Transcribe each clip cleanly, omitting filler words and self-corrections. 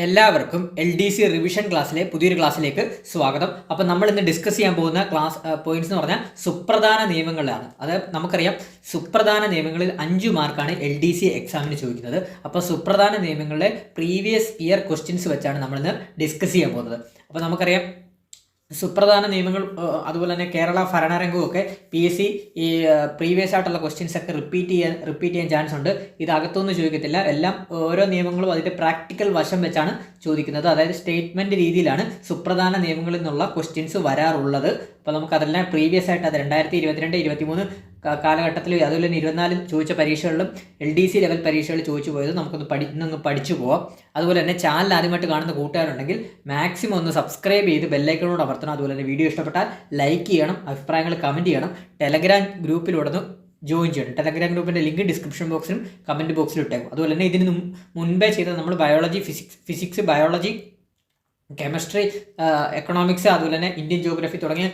എല്ലാവർക്കും LDC revision ക്ലാസ്സിലെ പുതിയൊരു ക്ലാസ്സിലേക്ക് സ്വാഗതം. അപ്പോൾ നമ്മൾ ഇന്ന് ഡിസ്കസ് ചെയ്യാൻ പോകുന്ന ക്ലാസ് പോയിന്റ്സ് എന്ന് പറഞ്ഞാൽ സുപ്രധാന നിയമങ്ങളാണ്. അത് നമുക്കറിയാം, സുപ്രധാന നിയമങ്ങളിൽ 5 മാർക്കാണ് LDC എക്സാമിന് ചോദിക്കുന്നത്. അപ്പോൾ സുപ്രധാന നിയമങ്ങളിലെ പ്രീവിയസ് ഇയർ ക്വസ്റ്റ്യൻസ് വെച്ചാണ് നമ്മളിന്ന് ഡിസ്കസ് ചെയ്യാൻ പോകുന്നത്. അപ്പോൾ നമുക്കറിയാം, സുപ്രധാന നിയമങ്ങൾ അതുപോലെ തന്നെ കേരള ഭരണരംഗവും ഒക്കെ PSC ഈ പ്രീവിയസ് ആയിട്ടുള്ള ക്വസ്റ്റ്യൻസ് ഒക്കെ റിപ്പീറ്റ് ചെയ്യാൻ ചാൻസ് ഉണ്ട്. ഇത് അകത്തുനിന്ന് ചോദിക്കത്തില്ല, എല്ലാം ഓരോ നിയമങ്ങളും അതിൻ്റെ പ്രാക്ടിക്കൽ വശം വെച്ചാണ് ചോദിക്കുന്നത്. അതായത് സ്റ്റേറ്റ്മെൻറ്റ് രീതിയിലാണ് സുപ്രധാന നിയമങ്ങളിൽ നിന്നുള്ള ക്വസ്റ്റ്യൻസ് വരാറുള്ളത്. അപ്പോൾ നമുക്കതെല്ലാം പ്രീവിയസ് ആയിട്ട് അത് 2022, 2023 കാലഘട്ടത്തിൽ അതുപോലെ തന്നെ 24 ചോദിച്ച പരീക്ഷകളിലും LDC ലെവൽ പരീക്ഷകളിൽ ചോദിച്ചു പോയത് നമുക്കൊന്ന് പഠിച്ചു പോവാം. അതുപോലെ തന്നെ ചാനൽ ആദ്യമായിട്ട് കാണുന്ന കൂട്ടുകാരുണ്ടെങ്കിൽ മാക്സിമം ഒന്ന് സബ്സ്ക്രൈബ് ചെയ്ത് ബെല്ലൈക്കണോട് അമർത്തണം. അതുപോലെ തന്നെ വീഡിയോ ഇഷ്ടപ്പെട്ടാൽ ലൈക്ക് ചെയ്യണം, അഭിപ്രായങ്ങൾ കമൻറ്റ് ചെയ്യണം. ടെലഗ്രാം ഗ്രൂപ്പിലൂടെ ജോയിൻ ചെയ്യണം. ടെലഗ്രാം ഗ്രൂപ്പിൻ്റെ ലിങ്ക് ഡിസ്ക്രിപ്ഷൻ ബോക്സിലും കമൻറ്റ് ബോക്സിലും ഇട്ടേക്കും. അതുപോലെ തന്നെ ഇതിന് മുൻപേ ചെയ്ത നമ്മൾ biology, physics, biology, chemistry, economics, അതുപോലെ തന്നെ ഇന്ത്യൻ ജിയോഗ്രഫി തുടങ്ങിയ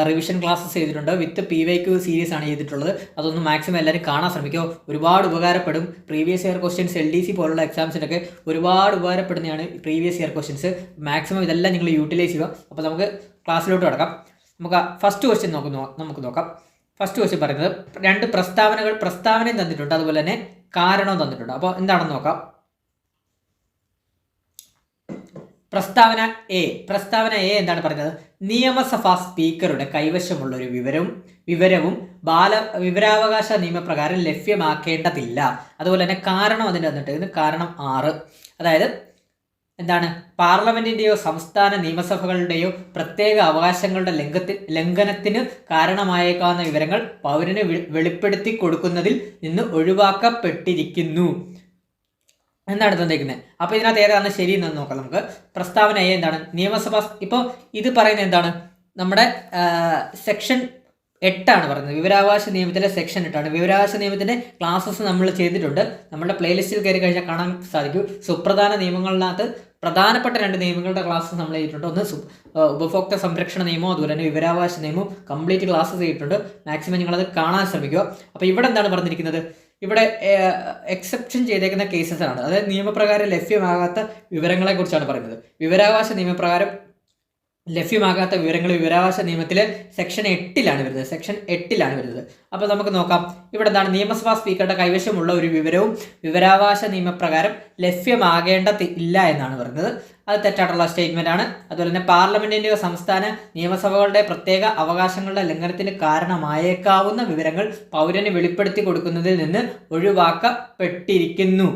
റിവിഷൻ ക്ലാസ്സസ് ചെയ്തിട്ടുണ്ട്. വിത്ത് PYQ സീരീസ് ആണ് ചെയ്തിട്ടുള്ളത്. അതൊന്ന് മാക്സിമം എല്ലാവരും കാണാൻ ശ്രമിക്കുക. ഒരുപാട് ഉപകാരപ്പെടും. പ്രീവിയസ് ഇയർ ക്വസ്റ്റ്യൻസ് LDC പോലുള്ള എക്സാംസിനൊക്കെ ഒരുപാട് ഉപകാരപ്പെടുന്നതാണ് പ്രീവിയസ് ഇയർ ക്വസ്റ്റ്യൻസ്. മാക്സിമം ഇതെല്ലാം നിങ്ങൾ യൂട്ടിലൈസ് ചെയ്യുക. അപ്പോൾ നമുക്ക് ക്ലാസ്സിലോട്ട് കിടക്കാം. നമുക്ക് ഫസ്റ്റ് ക്വസ്റ്റ്യൻ നമുക്ക് നോക്കാം. ഫസ്റ്റ് ക്വസ്റ്റ്യൻ പറയുന്നത് 2 പ്രസ്താവനയും തന്നിട്ടുണ്ട്, അതുപോലെ തന്നെ കാരണവും തന്നിട്ടുണ്ട്. അപ്പോൾ എന്താണെന്ന് നോക്കാം. പ്രസ്താവന എ എന്താണ് പറയുന്നത്? നിയമസഭാ സ്പീക്കറുടെ കൈവശമുള്ള ഒരു വിവരവും വിവരാവകാശ നിയമപ്രകാരം ലഭ്യമാക്കേണ്ടതില്ല. അതുപോലെ തന്നെ കാരണം അതിൻ്റെ തന്നിട്ട് കാരണം 6. അതായത് എന്താണ്? പാർലമെന്റിന്റെയോ സംസ്ഥാന നിയമസഭകളുടെയോ പ്രത്യേക അവകാശങ്ങളുടെ ലംഘനത്തിന് കാരണമായേക്കാവുന്ന വിവരങ്ങൾ പൗരന് വെളിപ്പെടുത്തി കൊടുക്കുന്നതിൽ നിന്ന് ഒഴിവാക്കപ്പെട്ടിരിക്കുന്നു എന്നാണ് തന്നിരിക്കുന്നത്. അപ്പോൾ ഇതിനകത്ത് ഏതാണ് ശരി എന്ന് നോക്കാം. നമുക്ക് പ്രസ്താവന എ എന്താണ്? നിയമസഭ ഇപ്പോൾ ഇത് പറയുന്നത് എന്താണ്? നമ്മുടെ സെക്ഷൻ 8 പറയുന്നത്. വിവരാവകാശ നിയമത്തിലെ സെക്ഷൻ 8. വിവരാവകാശ നിയമത്തിൻ്റെ ക്ലാസ്സസ് നമ്മൾ ചെയ്തിട്ടുണ്ട്. നമ്മുടെ പ്ലേലിസ്റ്റിൽ കയറി കഴിഞ്ഞാൽ കാണാൻ സാധിക്കും. സുപ്രധാന നിയമങ്ങളിനകത്ത് പ്രധാനപ്പെട്ട 2 നിയമങ്ങളുടെ ക്ലാസ്സസ് നമ്മൾ ചെയ്തിട്ടുണ്ട്. ഒന്ന് ഉപഭോക്തൃ സംരക്ഷണ നിയമവും അതുപോലെ തന്നെ വിവരാവകാശ നിയമവും കംപ്ലീറ്റ് ക്ലാസ്സസ് ചെയ്തിട്ടുണ്ട്. മാക്സിമം നിങ്ങളത് കാണാൻ ശ്രമിക്കുക. അപ്പോൾ ഇവിടെ എന്താണ് പറഞ്ഞിരിക്കുന്നത്? ഇവിടെ എക്സെപ്ഷൻ ചെയ്തേക്കുന്ന കേസസ് ആണ്. അതായത് നിയമപ്രകാരം ലഭ്യമാകാത്ത വിവരങ്ങളെക്കുറിച്ചാണ് പറയുന്നത്. വിവരാവകാശ നിയമപ്രകാരം ലഭ്യമാകാത്ത വിവരങ്ങൾ വിവരാവകാശ നിയമത്തിലെ സെക്ഷൻ 8 വരുന്നത്. അപ്പോൾ നമുക്ക് നോക്കാം. ഇവിടെ എന്താണ്? നിയമസഭാ സ്പീക്കറുടെ കൈവശമുള്ള ഒരു വിവരവും വിവരാവകാശ നിയമപ്രകാരം ലഭ്യമാകേണ്ടതില്ല എന്നാണ് പറയുന്നത്. അത് തെറ്റായിട്ടുള്ള സ്റ്റേറ്റ്മെന്റ് ആണ്. അതുപോലെ തന്നെ പാർലമെന്റിന്റെയോ സംസ്ഥാന നിയമസഭകളുടെ പ്രത്യേക അവകാശങ്ങളുടെ ലംഘനത്തിന് കാരണമായേക്കാവുന്ന വിവരങ്ങൾ പൗരന് വെളിപ്പെടുത്തി കൊടുക്കുന്നതിൽ നിന്ന് ഒഴിവാക്കപ്പെട്ടിരിക്കുന്നു.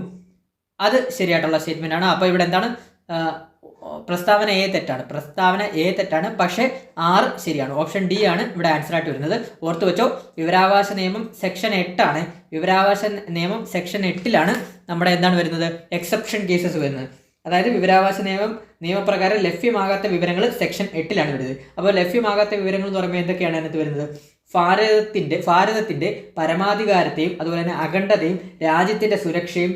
അത് ശരിയായിട്ടുള്ള സ്റ്റേറ്റ്മെന്റ് ആണ്. അപ്പോൾ ഇവിടെ എന്താണ്? പ്രസ്താവന എ തെറ്റാണ്. പക്ഷേ 6 ശരിയാണ്. ഓപ്ഷൻ ഡി ആണ് ഇവിടെ ആൻസർ ആയിട്ട് വരുന്നത്. ഓർത്തു വെച്ചോ, വിവരാവകാശ നിയമം സെക്ഷൻ 8 ആണ്. വിവരാവകാശ നിയമം സെക്ഷൻ 8 നമ്മുടെ എന്താണ് വരുന്നത്? എക്സെപ്ഷൻ കേസസ് വരുന്നത്. അതായത് വിവരാവകാശ നിയമപ്രകാരം ലഭ്യമാകാത്ത വിവരങ്ങൾ സെക്ഷൻ 8 വരുന്നത്. അപ്പോൾ ലഭ്യമാകാത്ത വിവരങ്ങൾ എന്ന് പറയുമ്പോൾ എന്തൊക്കെയാണ് അതിനകത്ത് വരുന്നത്? ഭാരതത്തിന്റെ പരമാധികാരത്തെയും അതുപോലെ തന്നെ അഖണ്ഡതയും രാജ്യത്തിന്റെ സുരക്ഷയും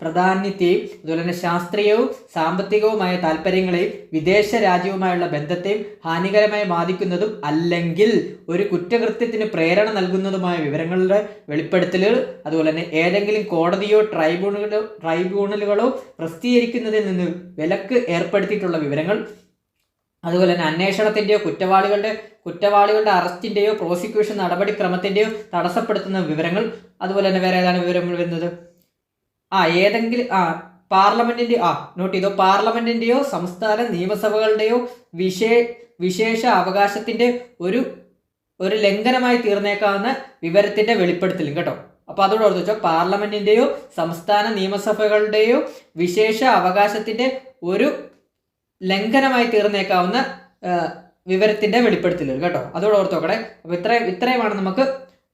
പ്രാധാന്യത്തെയും അതുപോലെ തന്നെ ശാസ്ത്രീയവും സാമ്പത്തികവുമായ താല്പര്യങ്ങളെയും വിദേശ രാജ്യവുമായുള്ള ബന്ധത്തെയും ഹാനികരമായി ബാധിക്കുന്നതും അല്ലെങ്കിൽ ഒരു കുറ്റകൃത്യത്തിന് പ്രേരണ നൽകുന്നതുമായ വിവരങ്ങളുടെ വെളിപ്പെടുത്തലുകൾ, അതുപോലെ തന്നെ ഏതെങ്കിലും കോടതിയോ ട്രൈബ്യൂണലുകളോ പ്രസിദ്ധീകരിക്കുന്നതിൽ നിന്ന് വിലക്ക് ഏർപ്പെടുത്തിയിട്ടുള്ള വിവരങ്ങൾ, അതുപോലെ തന്നെ അന്വേഷണത്തിന്റെയോ കുറ്റവാളികളുടെ അറസ്റ്റിന്റെയോ പ്രോസിക്യൂഷൻ നടപടിക്രമത്തിന്റെയോ തടസ്സപ്പെടുത്തുന്ന വിവരങ്ങൾ. അതുപോലെ തന്നെ വേറെ ഏതാണ് വിവരങ്ങൾ വരുന്നത്? നോട്ട് ചെയ്തോ. പാർലമെന്റിന്റെയോ സംസ്ഥാന നിയമസഭകളുടെയോ വിശേഷ അവകാശത്തിന്റെ ഒരു ലംഘനമായി തീർന്നേക്കാവുന്ന വിവരത്തിന്റെ വെളിപ്പെടുത്തലും കേട്ടോ. അപ്പോൾ അതോട് ഓർത്ത് വെച്ചോ, പാർലമെന്റിന്റെയോ സംസ്ഥാന നിയമസഭകളുടെയോ വിശേഷ അവകാശത്തിന്റെ ഒരു ലംഘനമായി തീർന്നേക്കാവുന്ന വിവരത്തിന്റെ വെളിപ്പെടുത്തലുകൾ കേട്ടോ. അതോട് ഓർത്ത് വെക്കണേ. അപ്പോൾ ഇത്രയുമാണ് നമുക്ക്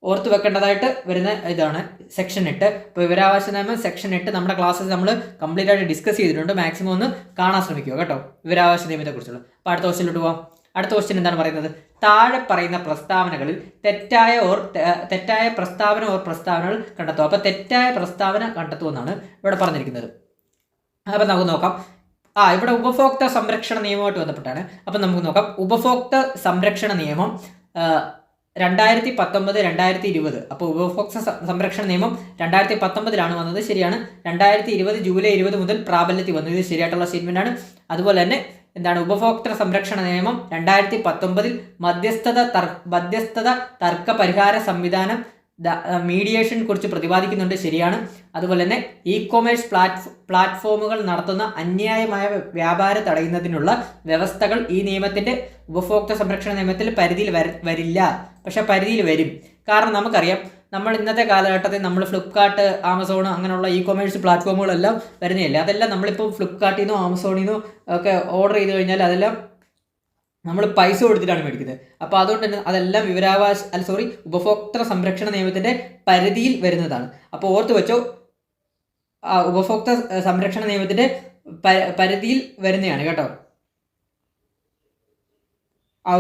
ഓർത്ത് വെക്കേണ്ടതായിട്ട് വരുന്ന ഇതാണ് സെക്ഷൻ 8. അപ്പോൾ വിവരാവകാശ നിയമം സെക്ഷൻ 8 നമ്മുടെ ക്ലാസ്സിൽ നമ്മൾ കംപ്ലീറ്റ് ആയിട്ട് ഡിസ്കസ് ചെയ്തിട്ടുണ്ട്. മാക്സിമം ഒന്ന് കാണാൻ ശ്രമിക്കുക കേട്ടോ, വിവരാവകാശ നിയമത്തെ കുറിച്ചുള്ള. അപ്പോൾ അടുത്ത ക്വസ്റ്റ്യനിലോട്ട് പോവാം. അടുത്ത ക്വസ്റ്റ്യൻ എന്താണ് പറയുന്നത്? താഴെ പറയുന്ന പ്രസ്താവനകളിൽ തെറ്റായ പ്രസ്താവനകൾ കണ്ടെത്തുക. അപ്പോൾ തെറ്റായ പ്രസ്താവന കണ്ടെത്തുമെന്നാണ് ഇവിടെ പറഞ്ഞിരിക്കുന്നത്. അപ്പോൾ നമുക്ക് നോക്കാം. ഇവിടെ ഉപഭോക്തൃ സംരക്ഷണ നിയമമായിട്ട് ബന്ധപ്പെട്ടാണ്. അപ്പം നമുക്ക് നോക്കാം. ഉപഭോക്തൃ സംരക്ഷണ നിയമം 2019, 2020. അപ്പോൾ ഉപഭോക്തൃ സംരക്ഷണ നിയമം 2019 വന്നത്, ശരിയാണ്. 2020 ജൂലൈ 20 മുതൽ പ്രാബല്യത്തിൽ വന്നു. ഇത് ശരിയായിട്ടുള്ള സ്റ്റേറ്റ്മെന്റ് ആണ്. അതുപോലെ തന്നെ എന്താണ് ഉപഭോക്തൃ സംരക്ഷണ നിയമം 2019 മധ്യസ്ഥത തർക്ക പരിഹാര സംവിധാനം മീഡിയേഷൻ കുറിച്ച് പ്രതിപാദിക്കുന്നുണ്ട്, ശരിയാണ്. അതുപോലെ തന്നെ ഇ-കൊമേഴ്സ് പ്ലാറ്റ്ഫോമുകൾ നടത്തുന്ന അന്യായമായ വ്യാപാരം തടയുന്നതിനുള്ള വ്യവസ്ഥകൾ ഈ നിയമത്തിന്റെ ഉപഭോക്തൃ സംരക്ഷണ നിയമത്തിൽ പരിധിയിൽ വരില്ല. പക്ഷെ പരിധിയിൽ വരും. കാരണം നമുക്കറിയാം, നമ്മൾ ഇന്നത്തെ കാലഘട്ടത്തിൽ നമ്മൾ ഫ്ലിപ്കാർട്ട്, ആമസോൺ അങ്ങനെയുള്ള ഇ-കൊമേഴ്സ് പ്ലാറ്റ്ഫോമുകളെല്ലാം വരുന്നില്ല. അതെല്ലാം നമ്മളിപ്പോൾ ഫ്ലിപ്കാർട്ടിൽ നിന്നോ ആമസോണിൽ നിന്നോ ഒക്കെ ഓർഡർ ചെയ്ത് കഴിഞ്ഞാൽ അതെല്ലാം നമ്മൾ പൈസ കൊടുത്തിട്ടാണ് മേടിക്കുന്നത്. അപ്പോൾ അതുകൊണ്ട് തന്നെ അതെല്ലാം ഉപഭോക്തൃ സംരക്ഷണ നിയമത്തിന്റെ പരിധിയിൽ വരുന്നതാണ്. അപ്പോൾ ഓർത്ത് വെച്ചോ, ഉപഭോക്തൃ സംരക്ഷണ നിയമത്തിന്റെ പരിധിയിൽ വരുന്നതാണ് കേട്ടോ.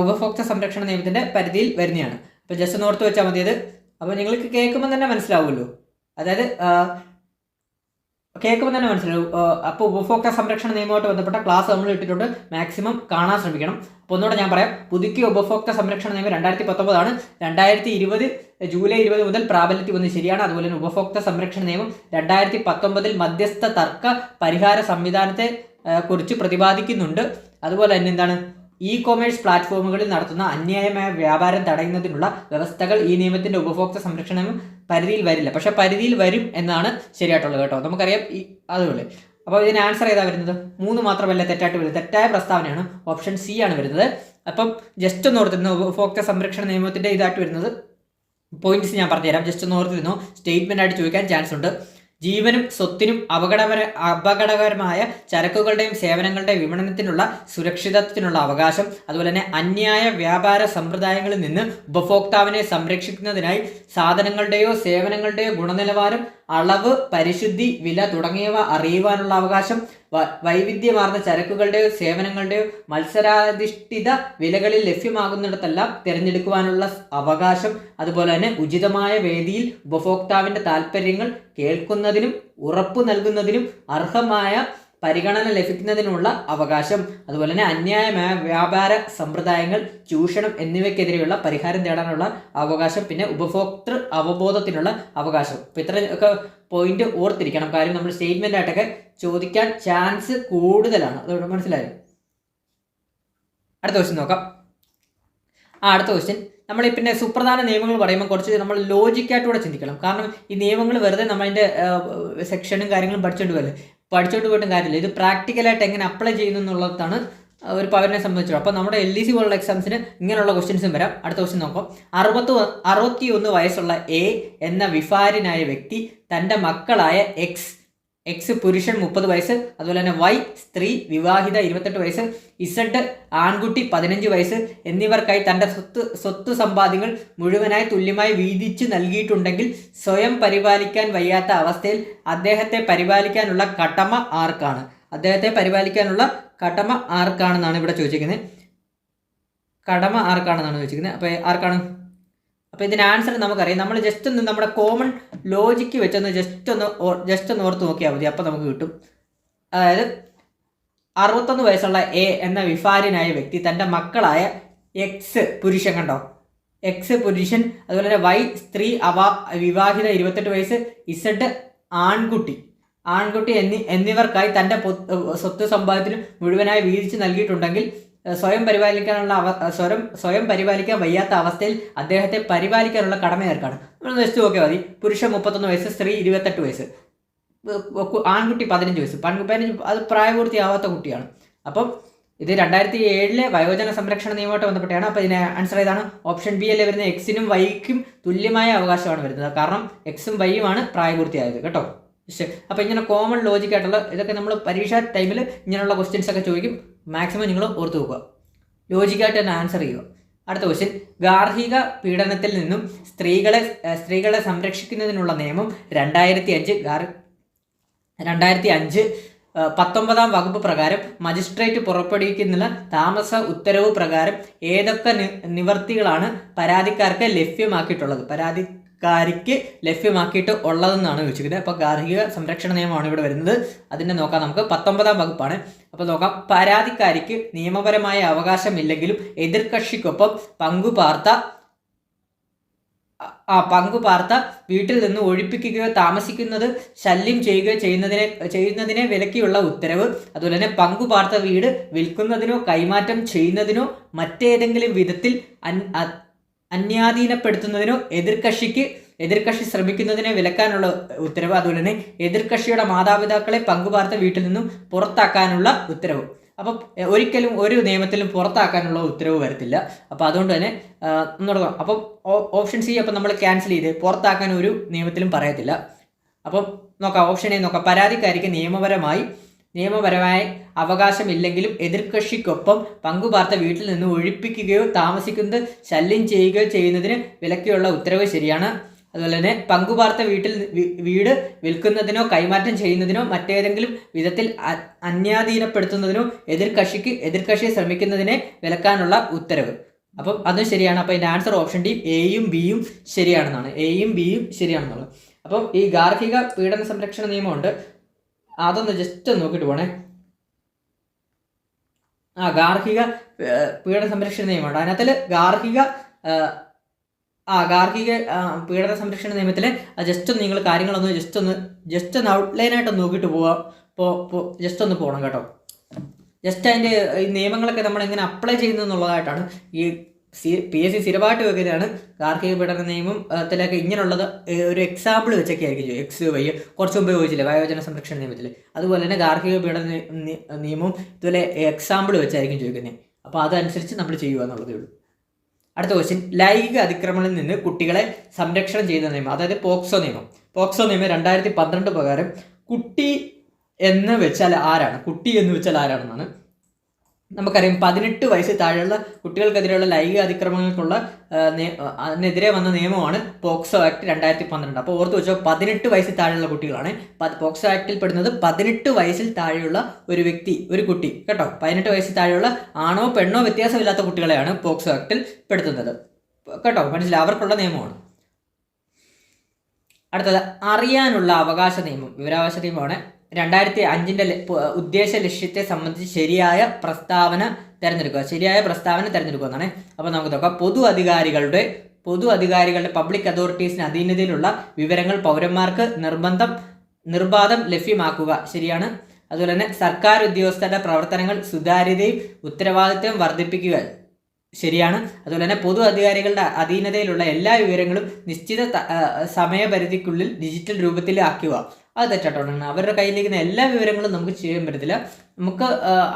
ഉപഭോക്തൃ സംരക്ഷണ നിയമത്തിന്റെ പരിധിയിൽ വരുന്നതാണ്. അപ്പോൾ ജസ്റ്റ് ഒന്ന് ഓർത്ത് വെച്ചാൽ മതി അത്. അപ്പോൾ നിങ്ങൾക്ക് കേൾക്കുമ്പോൾ തന്നെ മനസ്സിലാവുമല്ലോ. അതായത് അപ്പോൾ ഉപഭോക്തൃ സംരക്ഷണ നിയമവുമായിട്ട് ബന്ധപ്പെട്ട ക്ലാസ് നമ്മൾ ഇട്ടിട്ടുണ്ട്. മാക്സിമം കാണാൻ ശ്രമിക്കണം. അപ്പോൾ ഒന്നുകൂടെ ഞാൻ പറയാം, പുതുക്കിയ ഉപഭോക്തൃ സംരക്ഷണ നിയമം 2019 2020 ജൂലൈ 20 മുതൽ പ്രാബല്യത്തിൽ വന്നത്, ശരിയാണ്. അതുപോലെ തന്നെ ഉപഭോക്തൃ സംരക്ഷണ നിയമം 2019 മധ്യസ്ഥ തർക്ക പരിഹാര സംവിധാനത്തെ കുറിച്ച് പ്രതിപാദിക്കുന്നുണ്ട്. അതുപോലെ തന്നെ എന്താണ്, ഇ-കൊമേഴ്സ് പ്ലാറ്റ്ഫോമുകളിൽ നടത്തുന്ന അന്യായമായ വ്യാപാരം തടയുന്നതിനുള്ള വ്യവസ്ഥകൾ ഈ നിയമത്തിന്റെ ഉപഭോക്തൃ സംരക്ഷണ നിയമം പരിധിയിൽ വരില്ല. പക്ഷെ പരിധിയിൽ വരും എന്നാണ് ശരിയായിട്ടുള്ളത് കേട്ടോ. നമുക്കറിയാം അതുപോലെ. അപ്പോൾ ഇതിന് ആൻസർ ഏതാ വരുന്നത്? 3 മാത്രമല്ല തെറ്റായിട്ട് വരുന്നത്. തെറ്റായ പ്രസ്താവനയാണ് ഓപ്ഷൻ സി ആണ് വരുന്നത്. അപ്പം ജസ്റ്റ് ഒന്ന് ഓർത്തിരുന്നു, ഉപഭോക്തൃ സംരക്ഷണ നിയമത്തിന്റെ ഇതായിട്ട് വരുന്നത് പോയിന്റ്സ് ഞാൻ പറഞ്ഞുതരാം. ജസ്റ്റ് ഒന്ന് ഓർത്തിരുന്നു, സ്റ്റേറ്റ്മെന്റ് ആയിട്ട് ചോദിക്കാൻ ചാൻസ് ഉണ്ട്. ജീവനും സ്വത്തിനും അപകടകരമായ ചരക്കുകളുടെയും സേവനങ്ങളുടെയും വിപണനത്തിനുള്ള സുരക്ഷിതത്വത്തിനുള്ള അവകാശം, അതുപോലെ തന്നെ അന്യായ വ്യാപാര സമ്പ്രദായങ്ങളിൽ നിന്ന് ഉപഭോക്താവിനെ സംരക്ഷിക്കുന്നതിനായി സാധനങ്ങളുടെയോ സേവനങ്ങളുടെയോ ഗുണനിലവാരം, അളവ്, പരിശുദ്ധി, വില തുടങ്ങിയവ അറിയുവാനുള്ള അവകാശം, വൈവിധ്യമാർന്ന ചരക്കുകളുടെയോ സേവനങ്ങളുടെയോ മത്സരാധിഷ്ഠിത വിലകളിൽ ലഭ്യമാകുന്നിടത്തെല്ലാം തിരഞ്ഞെടുക്കുവാനുള്ള അവകാശം, അതുപോലെ തന്നെ ഉചിതമായ വേദിയിൽ ഉപഭോക്താവിന്റെ താല്പര്യങ്ങൾ കേൾക്കുന്നതിനും ഉറപ്പു നൽകുന്നതിനും അർഹമായ പരിഗണന ലഭിക്കുന്നതിനുള്ള അവകാശം, അതുപോലെ തന്നെ അന്യായമായ വ്യാപാര സമ്പ്രദായങ്ങൾ, ചൂഷണം എന്നിവയ്ക്കെതിരെയുള്ള പരിഹാരം തേടാനുള്ള അവകാശം, പിന്നെ ഉപഭോക്തൃ അവബോധത്തിനുള്ള അവകാശം. അപ്പോൾ ഇത്രയൊക്കെ പോയിന്റ് ഓർത്തിരിക്കണം. കാര്യം നമ്മൾ സ്റ്റേറ്റ്മെന്റ് ആയിട്ടൊക്കെ ചോദിക്കാൻ ചാൻസ് കൂടുതലാണ്. അതുകൊണ്ട് മനസ്സിലായോ? അടുത്ത ക്വസ്റ്റ്യൻ നോക്കാം. അടുത്ത ക്വസ്റ്റ്യൻ, നമ്മൾ പിന്നെ സുപ്രധാന നിയമങ്ങൾ പറയുമ്പോൾ കുറച്ച് നമ്മൾ ലോജിക്കായിട്ടൂടെ ചിന്തിക്കണം. കാരണം ഈ നിയമങ്ങൾ വെറുതെ നമ്മളതിൻ്റെ സെക്ഷനും കാര്യങ്ങളും പഠിച്ചോണ്ട് പോയിട്ടും കാര്യമില്ല. ഇത് പ്രാക്ടിക്കലായിട്ട് എങ്ങനെ അപ്ലൈ ചെയ്യുന്നു എന്നുള്ളതാണ് ഒരു പൗരനെ സംബന്ധിച്ചിടത്തോളം. അപ്പോൾ നമ്മുടെ LDC പോലുള്ള എക്സാംസിന് ഇങ്ങനെയുള്ള ക്വസ്റ്റ്യൻസും വരാം. അടുത്ത ക്വസ്റ്റ്യൻ നോക്കാം. 61 വയസ്സുള്ള എ എന്ന വിഫാരിനായ വ്യക്തി തൻ്റെ മക്കളായ എക്സ് പുരുഷൻ 30 വയസ്സ്, അതുപോലെ തന്നെ വൈ സ്ത്രീ വിവാഹിത 28 വയസ്സ്, ഇസഡ് ആൺകുട്ടി 15 വയസ്സ് എന്നിവർക്കായി തൻ്റെ സ്വത്ത് സമ്പാദ്യങ്ങൾ മുഴുവനായി തുല്യമായി വീതിച്ചു നൽകിയിട്ടുണ്ടെങ്കിൽ സ്വയം പരിപാലിക്കാൻ വയ്യാത്ത അവസ്ഥയിൽ അദ്ദേഹത്തെ പരിപാലിക്കാനുള്ള കടമ ആർക്കാണ്? ഇവിടെ ചോദിച്ചിരിക്കുന്നത്. കടമ ആർക്കാണെന്നാണ് ചോദിച്ചിരിക്കുന്നത്. അപ്പോൾ ആർക്കാണ്? അപ്പോൾ ഇതിന് ആൻസർ നമുക്കറിയാം. നമ്മൾ ജസ്റ്റ് ഒന്ന് നമ്മുടെ കോമൺ ലോജിക്ക് വെച്ചൊന്ന് ജസ്റ്റ് ഒന്ന് ഓർത്ത് നോക്കിയാൽ മതി. അപ്പോൾ നമുക്ക് കിട്ടും. അതായത് 61 വയസ്സുള്ള എ എന്ന വിഫാരിനായ വ്യക്തി തൻ്റെ മക്കളായ എക്സ് പുരുഷൻ, അതുപോലെ തന്നെ വൈ സ്ത്രീ വിവാഹിത 28 വയസ്സ്, ഇസഡ് ആൺകുട്ടി എന്നിവർക്കായി തൻ്റെ സ്വത്ത് സമ്പാദ്യത്തിന് മുഴുവനായി വീതിച്ച് നൽകിയിട്ടുണ്ടെങ്കിൽ സ്വയം പരിപാലിക്കാൻ വയ്യാത്ത അവസ്ഥയിൽ അദ്ദേഹത്തെ പരിപാലിക്കാനുള്ള കടമ ഏർക്കാണ്? നമ്മൾ ജസ്റ്റ് നോക്കിയാൽ മതി. പുരുഷൻ 31 വയസ്സ്, സ്ത്രീ 28 വയസ്സ്, ആൺകുട്ടി 15 വയസ്സ്. അത് പ്രായപൂർത്തിയാവാത്ത കുട്ടിയാണ്. അപ്പം ഇത് 2007 വയോജന സംരക്ഷണ നിയമമായിട്ട് ബന്ധപ്പെട്ടാണ്. അപ്പോൾ ഇതിന് ആൻസർ ഏതാണ്? ഓപ്ഷൻ ബി അല്ലേ വരുന്നത്. എക്സിനും വൈക്കും തുല്യമായ അവകാശമാണ് വരുന്നത്. കാരണം എക്സും വൈയുമാണ് പ്രായപൂർത്തിയായത് കേട്ടോ. അപ്പോൾ ഇങ്ങനെ കോമൺ ലോജിക്കായിട്ടുള്ള ഇതൊക്കെ നമ്മൾ പരീക്ഷ ടൈമിൽ ഇങ്ങനെയുള്ള ക്വസ്റ്റ്യൻസ് ഒക്കെ ചോദിക്കും. മാക്സിമം നിങ്ങൾ ഓർത്ത് നോക്കുക, ലോജിക്കായിട്ട് തന്നെ ആൻസർ ചെയ്യുക. അടുത്ത ക്വസ്റ്റ്യൻ, ഗാർഹിക പീഡനത്തിൽ നിന്നും സ്ത്രീകളെ സംരക്ഷിക്കുന്നതിനുള്ള നിയമം 2005 19-ാം വകുപ്പ് പ്രകാരം മജിസ്ട്രേറ്റ് പുറപ്പെടുവിക്കുന്ന താമസ ഉത്തരവ് പ്രകാരം ഏതൊക്കെ നിവർത്തികളാണ് പരാതിക്കാർക്ക് ലഭ്യമാക്കിയിട്ട് ഉള്ളതെന്നാണ് ചോദിച്ചിരിക്കുന്നത്. അപ്പോൾ ഗാർഹിക സംരക്ഷണ നിയമമാണ് ഇവിടെ വരുന്നത്. അതിനെ നോക്കാം നമുക്ക്. 19-ാം വകുപ്പാണ്. അപ്പോൾ നോക്കാം. പരാതിക്കാരിക്ക് നിയമപരമായ അവകാശമില്ലെങ്കിലും എതിർകക്ഷിക്കൊപ്പം പങ്കുപാർത്ത പങ്കുപാർത്ത വീട്ടിൽ നിന്ന് ഒഴിപ്പിക്കുകയോ താമസിക്കുന്നത് ശല്യം ചെയ്യുകയോ ചെയ്യുന്നതിനെ വിലക്കിയുള്ള ഉത്തരവ്. അതുപോലെ തന്നെ പങ്കുപാർത്ത വീട് വിൽക്കുന്നതിനോ കൈമാറ്റം ചെയ്യുന്നതിനോ മറ്റേതെങ്കിലും വിധത്തിൽ അന്യാധീനപ്പെടുത്തുന്നതിനോ എതിർകക്ഷി ശ്രമിക്കുന്നതിനെ വിലക്കാനുള്ള ഉത്തരവ്. അതുപോലെ തന്നെ എതിർകക്ഷിയുടെ മാതാപിതാക്കളെ പങ്കുപാർത്ത വീട്ടിൽ നിന്നും പുറത്താക്കാനുള്ള ഉത്തരവ്. അപ്പം ഒരിക്കലും ഒരു നിയമത്തിലും പുറത്താക്കാനുള്ള ഉത്തരവ് വരത്തില്ല. അപ്പം അതുകൊണ്ട് തന്നെ തുടങ്ങാം. അപ്പം ഓപ്ഷൻ സി അപ്പം നമ്മൾ ക്യാൻസൽ ചെയ്ത് പുറത്താക്കാൻ ഒരു നിയമത്തിലും പറയത്തില്ല. അപ്പം നോക്കാം, ഓപ്ഷൻ എ നോക്കാം. പരാതിക്കാരിക്ക് നിയമപരമായ അവകാശമില്ലെങ്കിലും എതിർകക്ഷിക്കൊപ്പം പങ്കുപാർത്ത വീട്ടിൽ നിന്ന് ഒഴിപ്പിക്കുകയോ താമസിക്കുന്നത് ശല്യം ചെയ്യുകയോ ചെയ്യുന്നതിന് വിലക്കിയുള്ള ഉത്തരവ് ശരിയാണ്. അതുപോലെ തന്നെ പങ്കുപാർത്ത വീട് വിൽക്കുന്നതിനോ കൈമാറ്റം ചെയ്യുന്നതിനോ മറ്റേതെങ്കിലും വിധത്തിൽ അന്യാധീനപ്പെടുത്തുന്നതിനോ എതിർകക്ഷി ശ്രമിക്കുന്നതിനെ വിലക്കാനുള്ള ഉത്തരവ്. അപ്പം അതും ശരിയാണ്. അപ്പം ഇതിൻ്റെ ആൻസർ ഓപ്ഷൻ ഡി എയും ബിയും ശരിയാണെന്നാണ്. എയും ബിയും ശരിയാണെന്നുള്ളത്. അപ്പം ഈ ഗാർഹിക പീഡന സംരക്ഷണ നിയമമുണ്ട്, അതൊന്ന് ജസ്റ്റ് നോക്കിയിട്ട് പോണേ. ഗാർഹിക പീഡന സംരക്ഷണ നിയമമുണ്ട്. അതിനകത്തിൽ ഗാർഹിക പീഡന സംരക്ഷണ നിയമത്തിൽ ജസ്റ്റ് ഒന്ന് നിങ്ങൾ കാര്യങ്ങളൊന്ന് ജസ്റ്റ് ഒന്ന് ഔട്ട്ലൈനായിട്ട് നോക്കിയിട്ട് ജസ്റ്റ് ഒന്ന് പോകണം കേട്ടോ. ജസ്റ്റ് അതിൻ്റെ ഈ നിയമങ്ങളൊക്കെ നമ്മൾ എങ്ങനെ അപ്ലൈ ചെയ്യുന്നു എന്നുള്ളതായിട്ടാണ്. ഈ PSC സ്ഥിരമായിട്ട് വെക്കുന്നതാണ് ഗാർഹിക പീഡന നിയമം. അതിലൊക്കെ ഇങ്ങനെയുള്ളത് ഒരു എക്സാമ്പിൾ വെച്ചൊക്കെ ആയിരിക്കും XY കുറച്ച് മുമ്പ് ചോദിച്ചില്ലേ വയോജന സംരക്ഷണ നിയമത്തിൽ. അതുപോലെ തന്നെ ഗാർഹിക പീഡന നിയമവും ഇതുപോലെ എക്സാമ്പിൾ വെച്ചായിരിക്കും ചോദിക്കുന്നത്. അപ്പോൾ അതനുസരിച്ച് നമ്മൾ ചെയ്യുക എന്നുള്ളതേ ഉള്ളൂ. അടുത്ത ക്വസ്റ്റ്യൻ, ലൈംഗിക അതിക്രമങ്ങളിൽ നിന്ന് കുട്ടികളെ സംരക്ഷണം ചെയ്യുന്ന നിയമം, അതായത് പോക്സോ നിയമം. 2012 പ്രകാരം കുട്ടി എന്ന് വെച്ചാൽ ആരാണെന്നാണ് നമുക്കറിയാം. 18 വയസ്സിൽ താഴെയുള്ള കുട്ടികൾക്കെതിരെയുള്ള ലൈംഗിക അതിക്രമങ്ങൾക്കുള്ള അതിനെതിരെ വന്ന നിയമമാണ് പോക്സോ ആക്ട് 2012. അപ്പോൾ ഓർത്ത് വെച്ചോ, 18 വയസ്സിൽ താഴെയുള്ള കുട്ടികളാണ്. പോക്സോ ആക്ടിൽ പെടുന്നത് 18 വയസ്സിൽ താഴെയുള്ള ഒരു കുട്ടി കേട്ടോ. 18 വയസ്സിൽ താഴെയുള്ള ആണോ പെണ്ണോ വ്യത്യാസമില്ലാത്ത കുട്ടികളെയാണ് പോക്സോ ആക്ടിൽ പെടുത്തുന്നത് കേട്ടോ. മനസ്സിലായി, അവർക്കുള്ള നിയമമാണ്. അടുത്തത് അറിയാനുള്ള അവകാശ നിയമം, വിവരാവകാശ നിയമമാണ്. 2005 ഉദ്ദേശ ലക്ഷ്യത്തെ സംബന്ധിച്ച് ശരിയായ പ്രസ്താവന തിരഞ്ഞെടുക്കുക എന്നാണ്. അപ്പോൾ നമുക്ക് നോക്കാം. പൊതു അധികാരികളുടെ പബ്ലിക് അതോറിറ്റീസിന് അധീനതയിലുള്ള വിവരങ്ങൾ പൗരന്മാർക്ക് നിർബാധം ലഭ്യമാക്കുക, ശരിയാണ്. അതുപോലെ തന്നെ സർക്കാർ ഉദ്യോഗസ്ഥരുടെ പ്രവർത്തനങ്ങൾ സുതാര്യതയും ഉത്തരവാദിത്വം വർദ്ധിപ്പിക്കുക, ശരിയാണ്. അതുപോലെ തന്നെ പൊതു അധികാരികളുടെ അധീനതയിലുള്ള എല്ലാ വിവരങ്ങളും നിശ്ചിത സമയപരിധിക്കുള്ളിൽ ഡിജിറ്റൽ രൂപത്തിലാക്കുക, അത് തെറ്റായിട്ടാണ്. അവരുടെ കയ്യിലിരിക്കുന്ന എല്ലാ വിവരങ്ങളും നമുക്ക് ചെയ്യാൻ പറ്റത്തില്ല. നമുക്ക്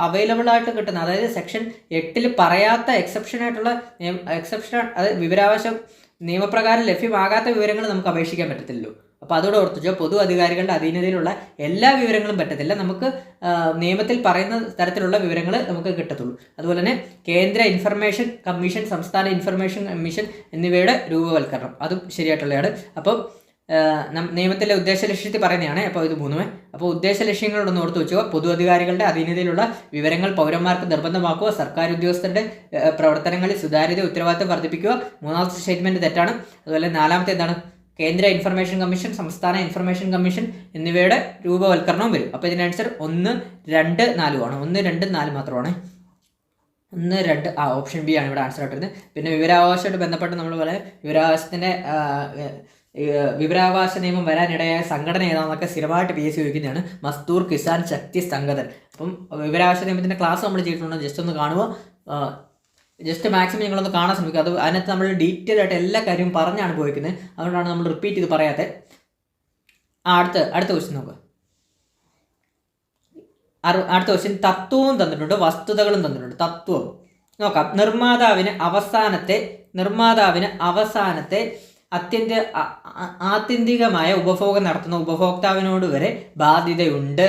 അവൈലബിൾ ആയിട്ട് കിട്ടുന്ന, അതായത് സെക്ഷൻ 8 പറയാത്ത എക്സെപ്ഷൻ, അത് വിവരാവകാശ നിയമപ്രകാരം ലഭ്യമാകാത്ത വിവരങ്ങൾ നമുക്ക് അപേക്ഷിക്കാൻ പറ്റത്തില്ലല്ലോ. അപ്പോൾ അതോടെ ഓർത്തുവെച്ചോ, പൊതു അധികാരികളുടെ അധീനതയിലുള്ള എല്ലാ വിവരങ്ങളും പറ്റത്തില്ല. നമുക്ക് നിയമത്തിൽ പറയുന്ന തരത്തിലുള്ള വിവരങ്ങൾ നമുക്ക് കിട്ടത്തുള്ളൂ. അതുപോലെ തന്നെ കേന്ദ്ര ഇൻഫർമേഷൻ കമ്മീഷൻ, സംസ്ഥാന ഇൻഫർമേഷൻ കമ്മീഷൻ എന്നിവയുടെ രൂപവൽക്കരണം, അതും ശരിയായിട്ടുള്ളതാണ്. അപ്പോൾ നിയമത്തിലെ ഉദ്ദേശ ലക്ഷ്യത്തിൽ പറയുന്നതാണ്. അപ്പോൾ ഇത് 3. അപ്പോൾ ഉദ്ദേശ ലക്ഷ്യങ്ങളോടൊന്ന് ഓർത്ത് വെച്ചുക. പൊതു അധികാരികളുടെ അധീനതയിലുള്ള വിവരങ്ങൾ പൗരന്മാർക്ക് നിർബന്ധമാക്കുക, സർക്കാർ ഉദ്യോഗസ്ഥരുടെ പ്രവർത്തനങ്ങളിൽ സുതാര്യത ഉത്തരവാദിത്തം വർദ്ധിപ്പിക്കുക. 3ാമത്തെ സ്റ്റേറ്റ്മെന്റ് തെറ്റാണ്. അതുപോലെ 4ാമത്തെ എന്താണ്? കേന്ദ്ര ഇൻഫർമേഷൻ കമ്മീഷൻ, സംസ്ഥാന ഇൻഫർമേഷൻ കമ്മീഷൻ എന്നിവയുടെ രൂപവൽക്കരണവും വരും. അപ്പോൾ ഇതിൻ്റെ ആൻസർ 1, 2, 4 ആണ്. 1, 2, 4 മാത്രമാണ്. 1, 2 ഓപ്ഷൻ ബി ആണ് ഇവിടെ ആൻസർ ആയിട്ട് വരുന്നത്. പിന്നെ വിവരാവകാശമായിട്ട് ബന്ധപ്പെട്ട് നമ്മൾ വിവരാവകാശത്തിൻ്റെ വിവരാവകാശ നിയമം വരാനിടയായ സംഘടന ഏതാണെന്നൊക്കെ സ്ഥിരമായിട്ട് PSC ചോദിക്കുന്നതാണ്. മസ്ദൂർ കിസാൻ ശക്തി സംഘടൻ. അപ്പം വിവരാവകാശ നിയമത്തിൻ്റെ ക്ലാസ് നമ്മൾ ചെയ്തിട്ടുണ്ട്, ജസ്റ്റ് ഒന്ന് കാണുക. ജസ്റ്റ് മാക്സിമം നിങ്ങളൊന്ന് കാണാൻ ശ്രമിക്കുക. അതിനകത്ത് നമ്മൾ ഡീറ്റെയിൽ ആയിട്ട് എല്ലാ കാര്യവും പറഞ്ഞാണ് പോയിരിക്കുന്നത്, അതുകൊണ്ടാണ് നമ്മൾ റിപ്പീറ്റ് ചെയ്ത് പറയാത്തത്. അടുത്ത ക്വസ്റ്റ്യൻ നോക്കുക. അടുത്ത ക്വസ്റ്റ്യൻ, തത്വവും തന്നിട്ടുണ്ട്, വസ്തുതകളും തന്നിട്ടുണ്ട്. തത്വം നോക്കാം. നിർമ്മാതാവിന് അവസാനത്തെ ആത്യന്തികമായ ഉപഭോഗം നടത്തുന്ന ഉപഭോക്താവിനോട് വരെ ബാധ്യതയുണ്ട്.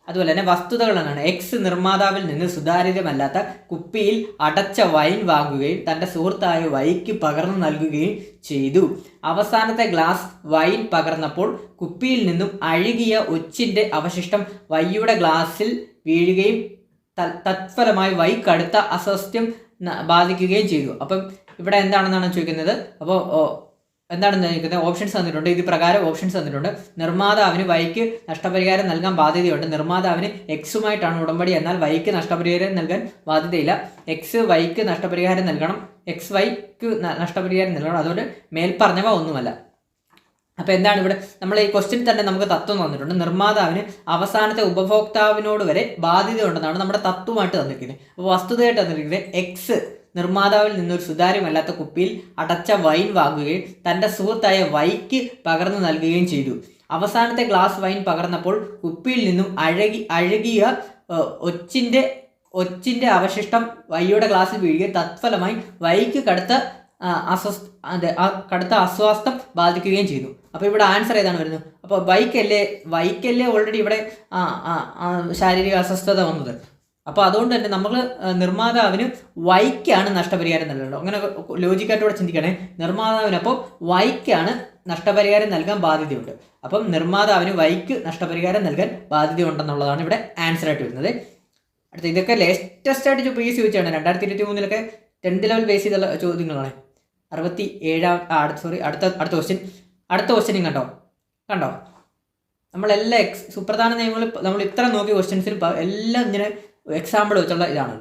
അതുപോലെ തന്നെ വസ്തുതകൾ എന്നാണ്. എക്സ് നിർമ്മാതാവിൽ നിന്ന് സുതാര്യതമല്ലാത്ത കുപ്പിയിൽ അടച്ച വൈൻ വാങ്ങുകയും തൻ്റെ സുഹൃത്തായ വൈക്ക് പകർന്നു നൽകുകയും ചെയ്തു. അവസാനത്തെ ഗ്ലാസ് വൈൻ പകർന്നപ്പോൾ കുപ്പിയിൽ നിന്നും അഴുകിയ ഒച്ചിൻ്റെ അവശിഷ്ടം വൈയുടെ ഗ്ലാസ്സിൽ വീഴുകയും തത്ഫലമായി വൈ കടുത്ത അസ്വാസ്ഥ്യം ബാധിക്കുകയും ചെയ്തു. അപ്പം ഇവിടെ എന്താണെന്നാണ് ചോദിക്കുന്നത്. അപ്പോൾ എന്താണ് നിൽക്കുന്നത്? ഓപ്ഷൻസ് തന്നിട്ടുണ്ട്. ഇത് പ്രകാരം ഓപ്ഷൻസ് തന്നിട്ടുണ്ട്. നിർമ്മാതാവിന് വൈക്ക് നഷ്ടപരിഹാരം നൽകാൻ ബാധ്യതയുണ്ട്. നിർമ്മാതാവിന് എക്സുമായിട്ടാണ് ഉടമ്പടി, എന്നാൽ വൈക്ക് നഷ്ടപരിഹാരം നൽകാൻ ബാധ്യതയില്ല. എക്സ് വൈക്ക് നഷ്ടപരിഹാരം നൽകണം, എക്സ് വൈക്ക് നഷ്ടപരിഹാരം നൽകണം. അതുകൊണ്ട് മേൽപ്പറഞ്ഞവ ഒന്നുമല്ല. അപ്പോൾ എന്താണ് ഇവിടെ നമ്മൾ ഈ ക്വസ്റ്റ്യൻ തന്നെ നമുക്ക് തത്വം തന്നിട്ടുണ്ട്. നിർമ്മാതാവിന് അവസാനത്തെ ഉപഭോക്താവിനോട് വരെ ബാധ്യത ഉണ്ടെന്നാണ് നമ്മുടെ തത്വമായിട്ട് തന്നിരിക്കുന്നത്. അപ്പോൾ വസ്തുതയായിട്ട് തന്നിരിക്കുന്നത് എക്സ് നിർമ്മാതാവിൽ നിന്നൊരു സുതാര്യമല്ലാത്ത കുപ്പിയിൽ അടച്ച വൈൻ വാങ്ങുകയും തൻ്റെ സുഹൃത്തായ വൈക്ക് പകർന്നു നൽകുകയും ചെയ്തു. അവസാനത്തെ ഗ്ലാസ് വൈൻ പകർന്നപ്പോൾ കുപ്പിയിൽ നിന്നും അഴുകിയ ഒച്ചിൻ്റെ അവശിഷ്ടം വൈയുടെ ഗ്ലാസ്സിൽ വീഴുകയും തത്ഫലമായി വൈക്ക് കടുത്ത അസ്വാസ്ഥം ബാധിക്കുകയും ചെയ്തു. അപ്പോൾ ഇവിടെ ആൻസർ ഏതാണ് വരുന്നത്? അപ്പോൾ വൈക്കല്ലേ ഓൾറെഡി ഇവിടെ ശാരീരിക അസ്വസ്ഥത വന്നത്. അപ്പോൾ അതുകൊണ്ട് തന്നെ നമ്മൾ നിർമ്മാതാവിന് വൈക്കാണ് നഷ്ടപരിഹാരം നൽകേണ്ടത്. അങ്ങനെ ലോജിക്കായിട്ടൂടെ ചിന്തിക്കണേ. നിർമ്മാതാവിന് അപ്പോൾ വൈക്കാണ് നഷ്ടപരിഹാരം നൽകാൻ ബാധ്യതയുണ്ട്. അപ്പം നിർമ്മാതാവിന് വൈക്ക് നഷ്ടപരിഹാരം നൽകാൻ ബാധ്യതയുണ്ടെന്നുള്ളതാണ് ഇവിടെ ആൻസർ ആയിട്ട് വരുന്നത്. അടുത്ത ഇതൊക്കെ ലേറ്റസ്റ്റ് ആയിട്ട് PSC ചോദിച്ചാണ്. 2023 10th ലെവൽ ബേസ് ചെയ്തുള്ള ചോദ്യങ്ങളാണ്. 67 അടുത്ത ക്വസ്റ്റ്യൻ കണ്ടോ നമ്മളെല്ലാം സുപ്രധാന നിയമങ്ങൾ നമ്മൾ ഇത്ര നോക്കിയ ക്വസ്റ്റ്യൻസിൽ എല്ലാം ഇങ്ങനെ എക്സാമ്പിൾ വെച്ചുള്ള ഇതാണ്.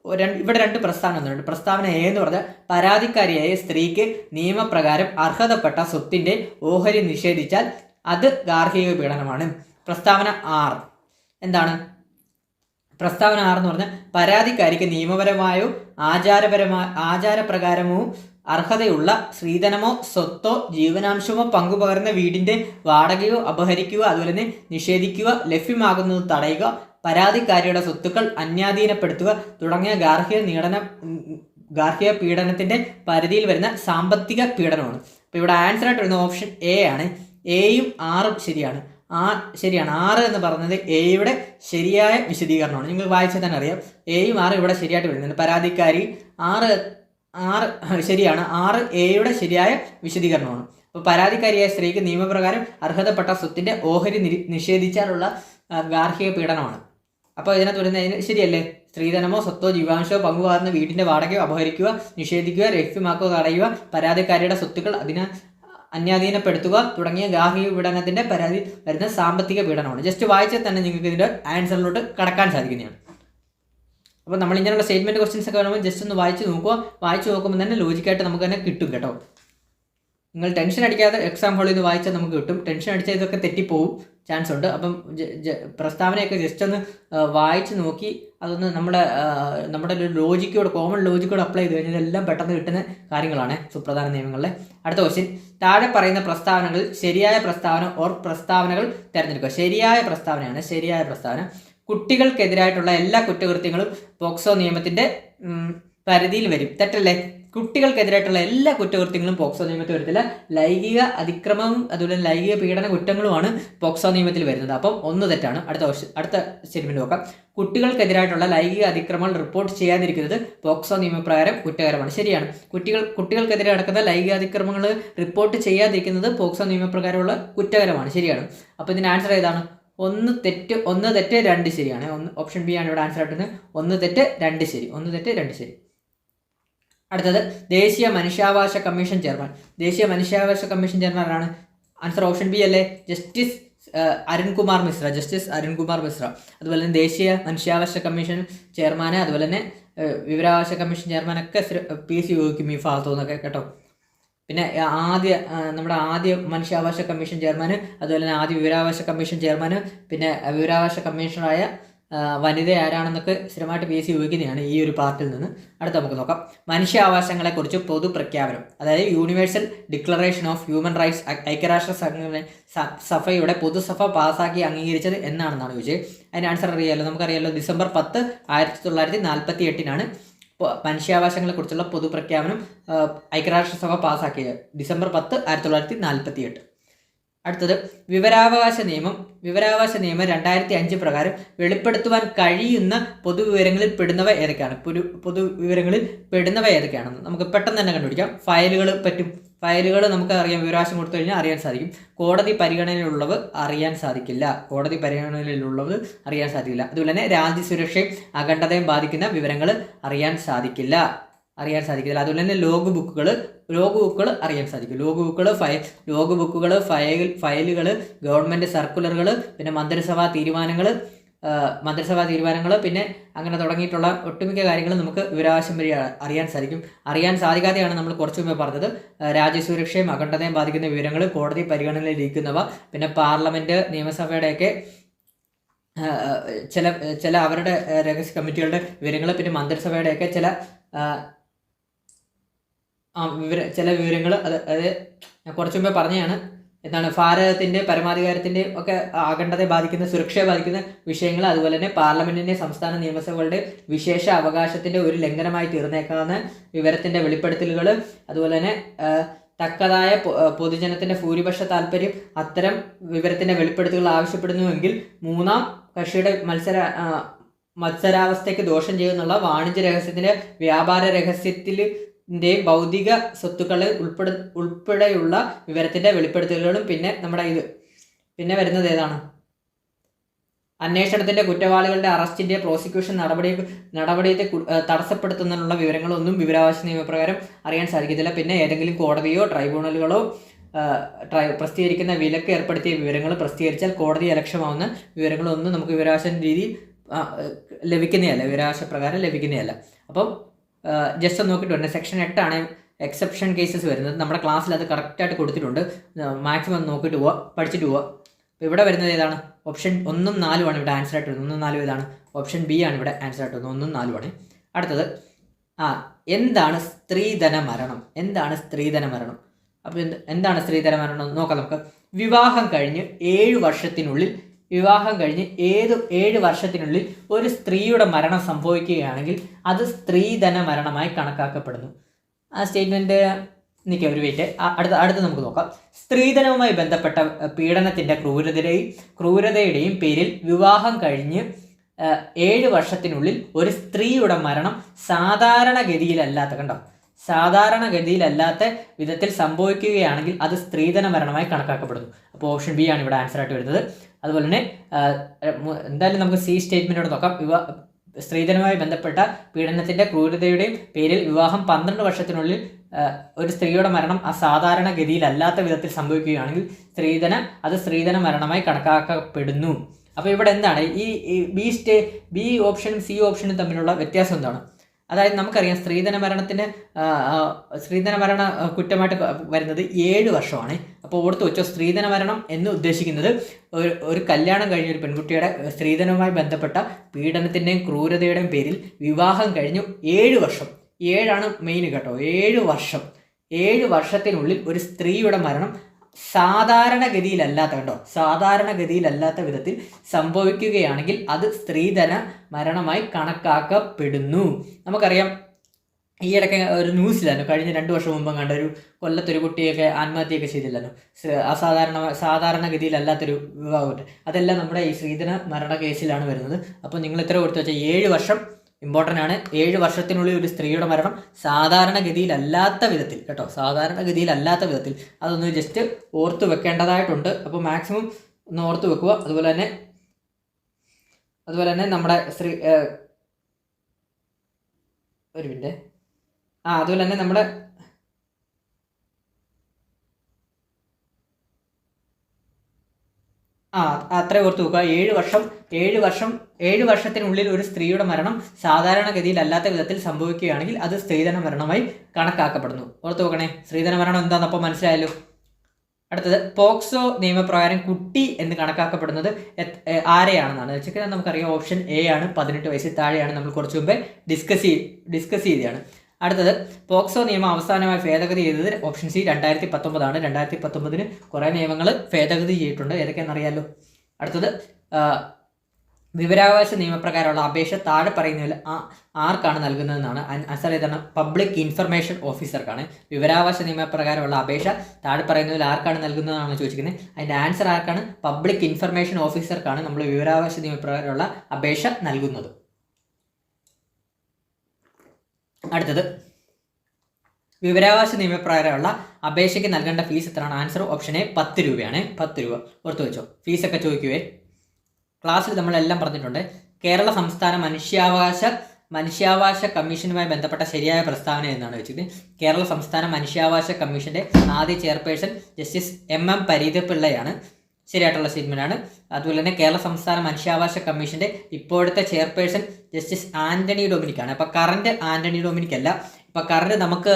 ഇവിടെ 2 പ്രസ്താവന വന്നിട്ടുണ്ട്. പ്രസ്താവന A എന്ന് പറഞ്ഞാൽ പരാതിക്കാരിയായ സ്ത്രീക്ക് നിയമപ്രകാരം അർഹതപ്പെട്ട സ്വത്തിൻ്റെ ഓഹരി നിഷേധിച്ചാൽ അത് ഗാർഹിക പീഡനമാണ്. പ്രസ്താവന 6 എന്താണ്? പ്രസ്താവന 6 എന്ന് പറഞ്ഞാൽ പരാതിക്കാരിക്ക് നിയമപരമായോ ആചാരപ്രകാരമോ അർഹതയുള്ള സ്ത്രീധനമോ സ്വത്തോ ജീവനാംശമോ പങ്കുപകർന്ന വീടിൻ്റെ വാടകയോ അപഹരിക്കുക, അതുപോലെ തന്നെ നിഷേധിക്കുക, ലഭ്യമാകുന്നത് തടയുക, പരാതിക്കാരിയുടെ സ്വത്തുക്കൾ അന്യാധീനപ്പെടുത്തുക തുടങ്ങിയ ഗാർഹിക പീഡനത്തിൻ്റെ പരിധിയിൽ വരുന്ന സാമ്പത്തിക പീഡനമാണ്. അപ്പോൾ ഇവിടെ ആൻസർ ആയിട്ട് വരുന്ന ഓപ്ഷൻ A ആണ്. Aയും 6ഉം ശരിയാണ്. 6 എന്ന് പറയുന്നത് Aയുടെ ശരിയായ വിശദീകരണമാണ്. നിങ്ങൾ വായിച്ചാൽ തന്നെ അറിയാം. Aയും 6ഉം ഇവിടെ ശരിയായിട്ട് വരുന്നുണ്ട്. പരാതിക്കാരി 6 ശരിയാണ്. 6 Aയുടെ ശരിയായ വിശദീകരണമാണ്. അപ്പോൾ പരാതിക്കാരിയായ സ്ത്രീക്ക് നിയമപ്രകാരം അർഹതപ്പെട്ട സ്വത്തിൻ്റെ ഓഹരി നിഷേധിച്ചാലുള്ള ഗാർഹിക പീഡനമാണ്. അപ്പോൾ ഇതിനകത്ത് വരുന്നത് ശരിയല്ലേ? സ്ത്രീധനമോ സ്വത്തോ ജീവാംശമോ പങ്കുപകർന്ന വീടിൻ്റെ വാടകയോ അപഹരിക്കുക, നിഷേധിക്കുക, ലഭ്യമാക്കുക, തടയുക, പരാതിക്കാരിയുടെ സ്വത്തുക്കൾ അന്യാധീനപ്പെടുത്തുക തുടങ്ങിയ ഗാർഹിക പീഡനത്തിൻ്റെ പരാതി വരുന്ന സാമ്പത്തിക പീഡനമാണ്. ജസ്റ്റ് വായിച്ചാൽ തന്നെ നിങ്ങൾക്ക് ഇതിൻ്റെ ആൻസറിലോട്ട് കടക്കാൻ സാധിക്കുന്നതാണ്. അപ്പോൾ നമ്മൾ ഇങ്ങനെയുള്ള സ്റ്റേറ്റ്മെൻറ്റ് ക്വസ്റ്റ്യൻസ് ഒക്കെ വരുമ്പോൾ ജസ്റ്റ് ഒന്ന് വായിച്ച് നോക്കുമ്പോൾ തന്നെ ലോജിക്കായിട്ട് നമുക്ക് തന്നെ കിട്ടും കേട്ടോ. നിങ്ങൾ ടെൻഷൻ അടിക്കാതെ എക്സാം ഹോളിൽ നിന്ന് വായിച്ചാൽ നമുക്ക് കിട്ടും. ടെൻഷൻ അടിച്ചാൽ ഇതൊക്കെ തെറ്റിപ്പോവും ചാൻസ് ഉണ്ട്. അപ്പം പ്രസ്താവനയൊക്കെ ജസ്റ്റ് ഒന്ന് വായിച്ച് നോക്കി അതൊന്ന് നമ്മുടെ ഒരു കോമൺ ലോജിക്കോട് അപ്ലൈ ചെയ്ത് കഴിഞ്ഞാൽ ഇതെല്ലാം പെട്ടെന്ന് കിട്ടുന്ന കാര്യങ്ങളാണ് സുപ്രധാന നിയമങ്ങളിലെ. അടുത്ത ക്വസ്റ്റ്യൻ, താഴെ പറയുന്ന പ്രസ്താവനകളിൽ ശരിയായ പ്രസ്താവന പ്രസ്താവനകൾ തിരഞ്ഞെടുക്കുക. ശരിയായ പ്രസ്താവന കുട്ടികൾക്കെതിരായിട്ടുള്ള എല്ലാ കുറ്റകൃത്യങ്ങളും പോക്സോ നിയമത്തിൻ്റെ പരിധിയിൽ വരും. തെറ്റല്ലേ? കുട്ടികൾക്കെതിരായിട്ടുള്ള എല്ലാ കുറ്റകൃത്യങ്ങളും പോക്സോ നിയമത്തിൽ വരത്തില്ല. ലൈംഗിക അതിക്രമവും അതുപോലെ ലൈംഗിക പീഡന കുറ്റങ്ങളുമാണ് പോക്സോ നിയമത്തിൽ വരുന്നത്. അപ്പം 1 തെറ്റാണ്. അടുത്ത സ്റ്റേറ്റ്മെന്റ് നോക്കാം. കുട്ടികൾക്കെതിരായിട്ടുള്ള ലൈംഗിക അതിക്രമങ്ങൾ റിപ്പോർട്ട് ചെയ്യാതിരിക്കുന്നത് പോക്സോ നിയമപ്രകാരം കുറ്റകരമാണ്. ശരിയാണ്. കുട്ടികൾക്കെതിരെ നടക്കുന്ന ലൈംഗിക അതിക്രമങ്ങൾ റിപ്പോർട്ട് ചെയ്യാതിരിക്കുന്നത് പോക്സോ നിയമപ്രകാരമുള്ള കുറ്റകരമാണ്. ശരിയാണ്. അപ്പോൾ ഇതിന് ആൻസർ ഏതാണ്? 1 തെറ്റ് 2 ശരിയാണ്. ഓപ്ഷൻ B ആണ് ഇവിടെ ആൻസർ ആയിട്ടുള്ളത്. 1 തെറ്റ് 2 ശരി. അടുത്തത് ദേശീയ മനുഷ്യാവകാശ കമ്മീഷൻ ചെയർമാൻ. ആരാണ്? ആൻസർ ഓപ്ഷൻ B അല്ലേ? ജസ്റ്റിസ് അരുൺകുമാർ മിശ്ര. അതുപോലെ തന്നെ ദേശീയ മനുഷ്യാവകാശ കമ്മീഷൻ ചെയർമാന്, അതുപോലെ തന്നെ വിവരാവകാശ കമ്മീഷൻ ചെയർമാനൊക്കെ PSC ചോദിക്കും ഈ ഭാഗത്തു നിന്നൊക്കെ കേട്ടോ. പിന്നെ നമ്മുടെ ആദ്യ മനുഷ്യാവകാശ കമ്മീഷൻ ചെയർമാന്, അതുപോലെ തന്നെ ആദ്യ വിവരാവകാശ കമ്മീഷൻ ചെയർമാന്, പിന്നെ വിവരാവകാശ കമ്മീഷണറായ വനിത ആരാണെന്നൊക്കെ സ്ഥിരമായിട്ട് PSC ചോദിക്കുന്നതാണ് ഈ ഒരു പാർട്ടിൽ നിന്ന്. അടുത്ത നമുക്ക് നോക്കാം. മനുഷ്യാവകാശങ്ങളെക്കുറിച്ച് പൊതുപ്രഖ്യാപനം, അതായത് universal declaration of human rights ഐക്യരാഷ്ട്ര സഭയുടെ പൊതുസഭ പാസ്സാക്കി അംഗീകരിച്ചത് എന്നാണെന്നാണ് ചോദിച്ചത്. അതിന് ആൻസർ നമുക്കറിയാലോ. ഡിസംബർ 10, 1948 മനുഷ്യാവകാശങ്ങളെക്കുറിച്ചുള്ള പൊതുപ്രഖ്യാപനം ഐക്യരാഷ്ട്രസഭ പാസ്സാക്കിയത്. ഡിസംബർ 10, 1948. അടുത്തത് വിവരാവകാശ നിയമം 2005 പ്രകാരം വെളിപ്പെടുത്തുവാൻ കഴിയുന്ന പൊതുവിവരങ്ങളിൽ പെടുന്നവ ഏതൊക്കെയാണെന്ന് നമുക്ക് പെട്ടെന്ന് തന്നെ കണ്ടുപിടിക്കാം. ഫയലുകൾ നമുക്ക് അറിയാം. വിവരാവകാശം കൊടുത്തു കഴിഞ്ഞാൽ അറിയാൻ സാധിക്കും. കോടതി പരിഗണനയിലുള്ളത് അറിയാൻ സാധിക്കില്ല. അതുപോലെ തന്നെ രാജ്യസുരക്ഷയും അഖണ്ഡതയും ബാധിക്കുന്ന വിവരങ്ങൾ അറിയാൻ സാധിക്കില്ല. അറിയാൻ സാധിക്കത്തില്ല. അതുപോലെ തന്നെ ലോഗ് ബുക്കുകൾ അറിയാൻ സാധിക്കും. ലോഗ് ബുക്കുകൾ, ഫയലുകൾ, ഗവൺമെൻറ് സർക്കുലറുകൾ, പിന്നെ മന്ത്രിസഭാ തീരുമാനങ്ങൾ, പിന്നെ അങ്ങനെ തുടങ്ങിയിട്ടുള്ള ഒട്ടുമിക്ക കാര്യങ്ങളും നമുക്ക് വിവരാവകാശം വഴി അറിയാൻ സാധിക്കും. അറിയാൻ സാധിക്കാതെയാണ് നമ്മൾ കുറച്ചു മുമ്പ് പറഞ്ഞത് രാജ്യസുരക്ഷയും അഖണ്ഡതയും ബാധിക്കുന്ന വിവരങ്ങൾ, കോടതി പരിഗണനയിലിരിക്കുന്നവ, പിന്നെ പാർലമെൻറ്റ്, നിയമസഭയുടെയൊക്കെ ചില അവരുടെ രഹസ്യ കമ്മിറ്റികളുടെ വിവരങ്ങൾ, പിന്നെ മന്ത്രിസഭയുടെയൊക്കെ ചില വിവരങ്ങൾ. അത് കുറച്ചു മുമ്പേ പറഞ്ഞതാണ്. എന്താണ് ഭാരതത്തിൻ്റെ പരമാധികാരത്തിൻ്റെ ഒക്കെ അഖണ്ഡതയെ ബാധിക്കുന്ന, സുരക്ഷയെ ബാധിക്കുന്ന വിഷയങ്ങൾ, അതുപോലെ തന്നെ പാർലമെന്റിന്റെ, സംസ്ഥാന നിയമസഭകളുടെ വിശേഷ അവകാശത്തിന്റെ ഒരു ലംഘനമായി തീർന്നേക്കാവുന്ന വിവരത്തിന്റെ വെളിപ്പെടുത്തലുകൾ, അതുപോലെ തന്നെ തക്കതായ പൊതുജനത്തിന്റെ ഭൂരിപക്ഷ താല്പര്യം അത്തരം വിവരത്തിന്റെ വെളിപ്പെടുത്തലുകൾ ആവശ്യപ്പെടുന്നുവെങ്കിൽ മൂന്നാം കക്ഷിയുടെ മത്സരാവസ്ഥയ്ക്ക് ദോഷം ചെയ്യുന്നുള്ള വാണിജ്യ രഹസ്യത്തിന്റെ, വ്യാപാര രഹസ്യത്തിൻ്റെയും ഭൗതിക സ്വത്തുക്കളിൽ ഉൾപ്പെടെയുള്ള വിവരത്തിന്റെ വെളിപ്പെടുത്തലുകളും, പിന്നെ വരുന്നത് ഏതാണ്? അന്വേഷണത്തിന്റെ, കുറ്റവാളികളുടെ അറസ്റ്റിന്റെ, പ്രോസിക്യൂഷൻ നടപടിയെ തടസ്സപ്പെടുത്തുന്നതിനുള്ള വിവരങ്ങളൊന്നും വിവരാവകാശ നിയമപ്രകാരം അറിയാൻ സാധിക്കത്തില്ല. പിന്നെ ഏതെങ്കിലും കോടതിയോ ട്രൈബ്യൂണലുകളോ പ്രസിദ്ധീകരിക്കുന്ന വിലക്ക് ഏർപ്പെടുത്തിയ വിവരങ്ങൾ പ്രസിദ്ധീകരിച്ചാൽ കോടതി അലക്ഷ്യമാവുന്ന വിവരങ്ങളൊന്നും നമുക്ക് വിവരാവകാശ രീതി ലഭിക്കുന്നതല്ല, വിവരാവകാശ പ്രകാരം ലഭിക്കുന്നതല്ല. അപ്പം ജസ്റ്റ് ഒന്ന് നോക്കിയിട്ട് വരണം. സെക്ഷൻ 8 എക്സെപ്ഷൻ കേസസ് വരുന്നത്. നമ്മുടെ ക്ലാസ്സിൽ അത് കറക്റ്റായിട്ട് കൊടുത്തിട്ടുണ്ട്. മാക്സിമം നോക്കിയിട്ട് പോവുക, പഠിച്ചിട്ട് പോവുക. അപ്പോൾ ഇവിടെ വരുന്നത് ഏതാണ്? ഓപ്ഷൻ 1ഉം 4ഉമാണ് ഇവിടെ ആൻസർ ആയിട്ട് വരുന്നത്. 1ഉം 4ഉം ഏതാണ്? ഓപ്ഷൻ ബി ആണ് ഇവിടെ ആൻസർ ആയിട്ട് വരുന്നത്. 1ഉം 4ഉമാണ്. അടുത്തത് എന്താണ് സ്ത്രീധന മരണം? അപ്പോൾ എന്താണ് സ്ത്രീധന മരണം നോക്കാം നമുക്ക്. വിവാഹം കഴിഞ്ഞ് 7 വർഷത്തിനുള്ളിൽ ഒരു സ്ത്രീയുടെ മരണം സംഭവിക്കുകയാണെങ്കിൽ അത് സ്ത്രീധന മരണമായി കണക്കാക്കപ്പെടുന്നു. ആ സ്റ്റേറ്റ്മെന്റ് നിൽക്കുക ഒരു വെയിറ്റ്. അടുത്ത് നമുക്ക് നോക്കാം. സ്ത്രീധനവുമായി ബന്ധപ്പെട്ട പീഡനത്തിന്റെ ക്രൂരതയുടെയും പേരിൽ വിവാഹം കഴിഞ്ഞ് 7 വർഷത്തിനുള്ളിൽ ഒരു സ്ത്രീയുടെ മരണം സാധാരണഗതിയിലല്ലാത്ത വിധത്തിൽ സംഭവിക്കുകയാണെങ്കിൽ അത് സ്ത്രീധന മരണമായി കണക്കാക്കപ്പെടുന്നു. അപ്പോൾ ഓപ്ഷൻ ബി ആണ് ഇവിടെ ആൻസർ ആയിട്ട് വരുന്നത്. അതുപോലെ തന്നെ എന്തായാലും നമുക്ക് സി സ്റ്റേറ്റ്മെന്റോട് നോക്കാം. സ്ത്രീധനവുമായി ബന്ധപ്പെട്ട പീഡനത്തിന്റെ ക്രൂരതയുടെയും പേരിൽ വിവാഹം 12 വർഷത്തിനുള്ളിൽ ഒരു സ്ത്രീയുടെ മരണം അസാധാരണഗതിയിലല്ലാത്ത വിധത്തിൽ സംഭവിക്കുകയാണെങ്കിൽ സ്ത്രീധന മരണമായി കണക്കാക്കപ്പെടുന്നു. അപ്പോൾ ഇവിടെ എന്താണ് ബി ഓപ്ഷനും സി ഓപ്ഷനും തമ്മിലുള്ള വ്യത്യാസം എന്താണ്? അതായത് നമുക്കറിയാം സ്ത്രീധന മരണ കുറ്റമായിട്ട് വരുന്നത് 7 വർഷമാണ്. അപ്പോൾ ഓർത്ത് വെച്ചോ, സ്ത്രീധന മരണം എന്ന് ഉദ്ദേശിക്കുന്നത് ഒരു കല്യാണം കഴിഞ്ഞ ഒരു പെൺകുട്ടിയുടെ സ്ത്രീധനവുമായി ബന്ധപ്പെട്ട പീഡനത്തിൻ്റെയും ക്രൂരതയുടെയും പേരിൽ വിവാഹം കഴിഞ്ഞു 7 വർഷം, 7ആണ് മെയിൻ കേട്ടോ, 7 വർഷത്തിനുള്ളിൽ ഒരു സ്ത്രീയുടെ മരണം സാധാരണഗതിയിലല്ലാത്ത വിധത്തിൽ സംഭവിക്കുകയാണെങ്കിൽ അത് സ്ത്രീധന മരണമായി കണക്കാക്കപ്പെടുന്നു. നമുക്കറിയാം ഈ ഇടയ്ക്ക് ഒരു ന്യൂസിലായിരുന്നു, കഴിഞ്ഞ 2 വർഷം മുമ്പ് കണ്ട ഒരു കൊല്ലത്തൊരു കുട്ടിയൊക്കെ ആത്മഹത്യയൊക്കെ ചെയ്തില്ലല്ലോ, സാധാരണഗതിയിലല്ലാത്തൊരു വിവാഹം. അതെല്ലാം നമ്മുടെ ഈ സ്ത്രീധന മരണ കേസിലാണ് വരുന്നത്. അപ്പോൾ നിങ്ങൾ ഇത്ര കൊടുത്തു വെച്ചാൽ 7 വർഷം ഇമ്പോർട്ടൻ്റ് ആണ്. 7 വർഷത്തിനുള്ളിൽ ഒരു സ്ത്രീയുടെ മരണം സാധാരണഗതിയിലല്ലാത്ത വിധത്തിൽ അതൊന്ന് ജസ്റ്റ് ഓർത്ത് വെക്കേണ്ടതായിട്ടുണ്ട്. അപ്പോൾ മാക്സിമം ഒന്ന് ഓർത്ത് വെക്കുക. അതുപോലെ തന്നെ നമ്മുടെ ഒരു മിനിറ്റ് അതുപോലെ തന്നെ നമ്മുടെ അത്ര ഓർത്ത് വെക്കുക. 7 വർഷത്തിനുള്ളിൽ ഒരു സ്ത്രീയുടെ മരണം സാധാരണഗതിയിലല്ലാത്ത വിധത്തിൽ സംഭവിക്കുകയാണെങ്കിൽ അത് സ്ത്രീധന മരണമായി കണക്കാക്കപ്പെടുന്നു. ഓർത്ത് വെക്കണേ. സ്ത്രീധന മരണം എന്താണെന്ന് അപ്പോൾ മനസ്സിലായല്ലോ. അടുത്തത് പോക്സോ നിയമപ്രകാരം കുട്ടി എന്ന് കണക്കാക്കപ്പെടുന്നത് ആരെയാണെന്നാണ് വെച്ചാൽ നമുക്കറിയാം ഓപ്ഷൻ എ ആണ്. 18 വയസ്സിൽ താഴെയാണ്. നമ്മൾ കുറച്ച് മുമ്പേ ഡിസ്കസ് ചെയ്തതാണ്. അടുത്തത് പോക്സോ നിയമം അവസാനമായി ഭേദഗതി ചെയ്തത് ഓപ്ഷൻ സി 2019 ആണ്. 2019 കുറേ നിയമങ്ങൾ ഭേദഗതി ചെയ്തിട്ടുണ്ട്. ഏതൊക്കെയാണെന്നറിയാമല്ലോ. അടുത്തത് വിവരാവകാശ നിയമപ്രകാരമുള്ള അപേക്ഷ താഴെ പറയുന്നതിൽ ആർക്കാണ് നൽകുന്നതെന്നാണ്. ആൻസർ ഏതാണ്? പബ്ലിക് ഇൻഫർമേഷൻ ഓഫീസർക്കാണ്. വിവരാവകാശ നിയമപ്രകാരമുള്ള അപേക്ഷ താഴെ പറയുന്നതിൽ ആർക്കാണ് നൽകുന്നതെന്നാണ് ചോദിച്ചിരിക്കുന്നത്. അതിൻ്റെ ആൻസർ ആർക്കാണ്? പബ്ലിക് ഇൻഫർമേഷൻ ഓഫീസർക്കാണ് നമ്മൾ വിവരാവകാശ നിയമപ്രകാരമുള്ള അപേക്ഷ നൽകുന്നത്. അടുത്തത് വിവരാവകാശ നിയമപ്രകാരമുള്ള അപേക്ഷയ്ക്ക് നൽകേണ്ട ഫീസ് എത്രയാണ്? ആൻസർ ഓപ്ഷൻ എ 10 രൂപയാണ്. 10 രൂപ ഓർത്ത് വെച്ചോ. ഫീസൊക്കെ ചോദിക്കുവേ. ക്ലാസ്സിൽ നമ്മളെല്ലാം പറഞ്ഞിട്ടുണ്ട്. കേരള സംസ്ഥാന മനുഷ്യാവകാശ കമ്മീഷനുമായി ബന്ധപ്പെട്ട ശരിയായ പ്രസ്താവന എന്നാണ് വെച്ചത്. കേരള സംസ്ഥാന മനുഷ്യാവകാശ കമ്മീഷന്റെ ആദ്യ ചെയർപേഴ്സൺ ജസ്റ്റിസ് MM പരീതപിള്ളയാണ്. ശരിയായിട്ടുള്ള സ്റ്റേറ്റ്മെന്റാണ്. അതുപോലെ തന്നെ കേരള സംസ്ഥാന മനുഷ്യാവകാശ കമ്മീഷന്റെ ഇപ്പോഴത്തെ ചെയർപേഴ്സൺ ജസ്റ്റിസ് ആന്റണി ഡൊമിനിക് ആണ്. അപ്പോൾ കറന്റ് ആന്റണി ഡൊമിനിക് അല്ല. ഇപ്പോൾ കറന്റ് നമുക്ക്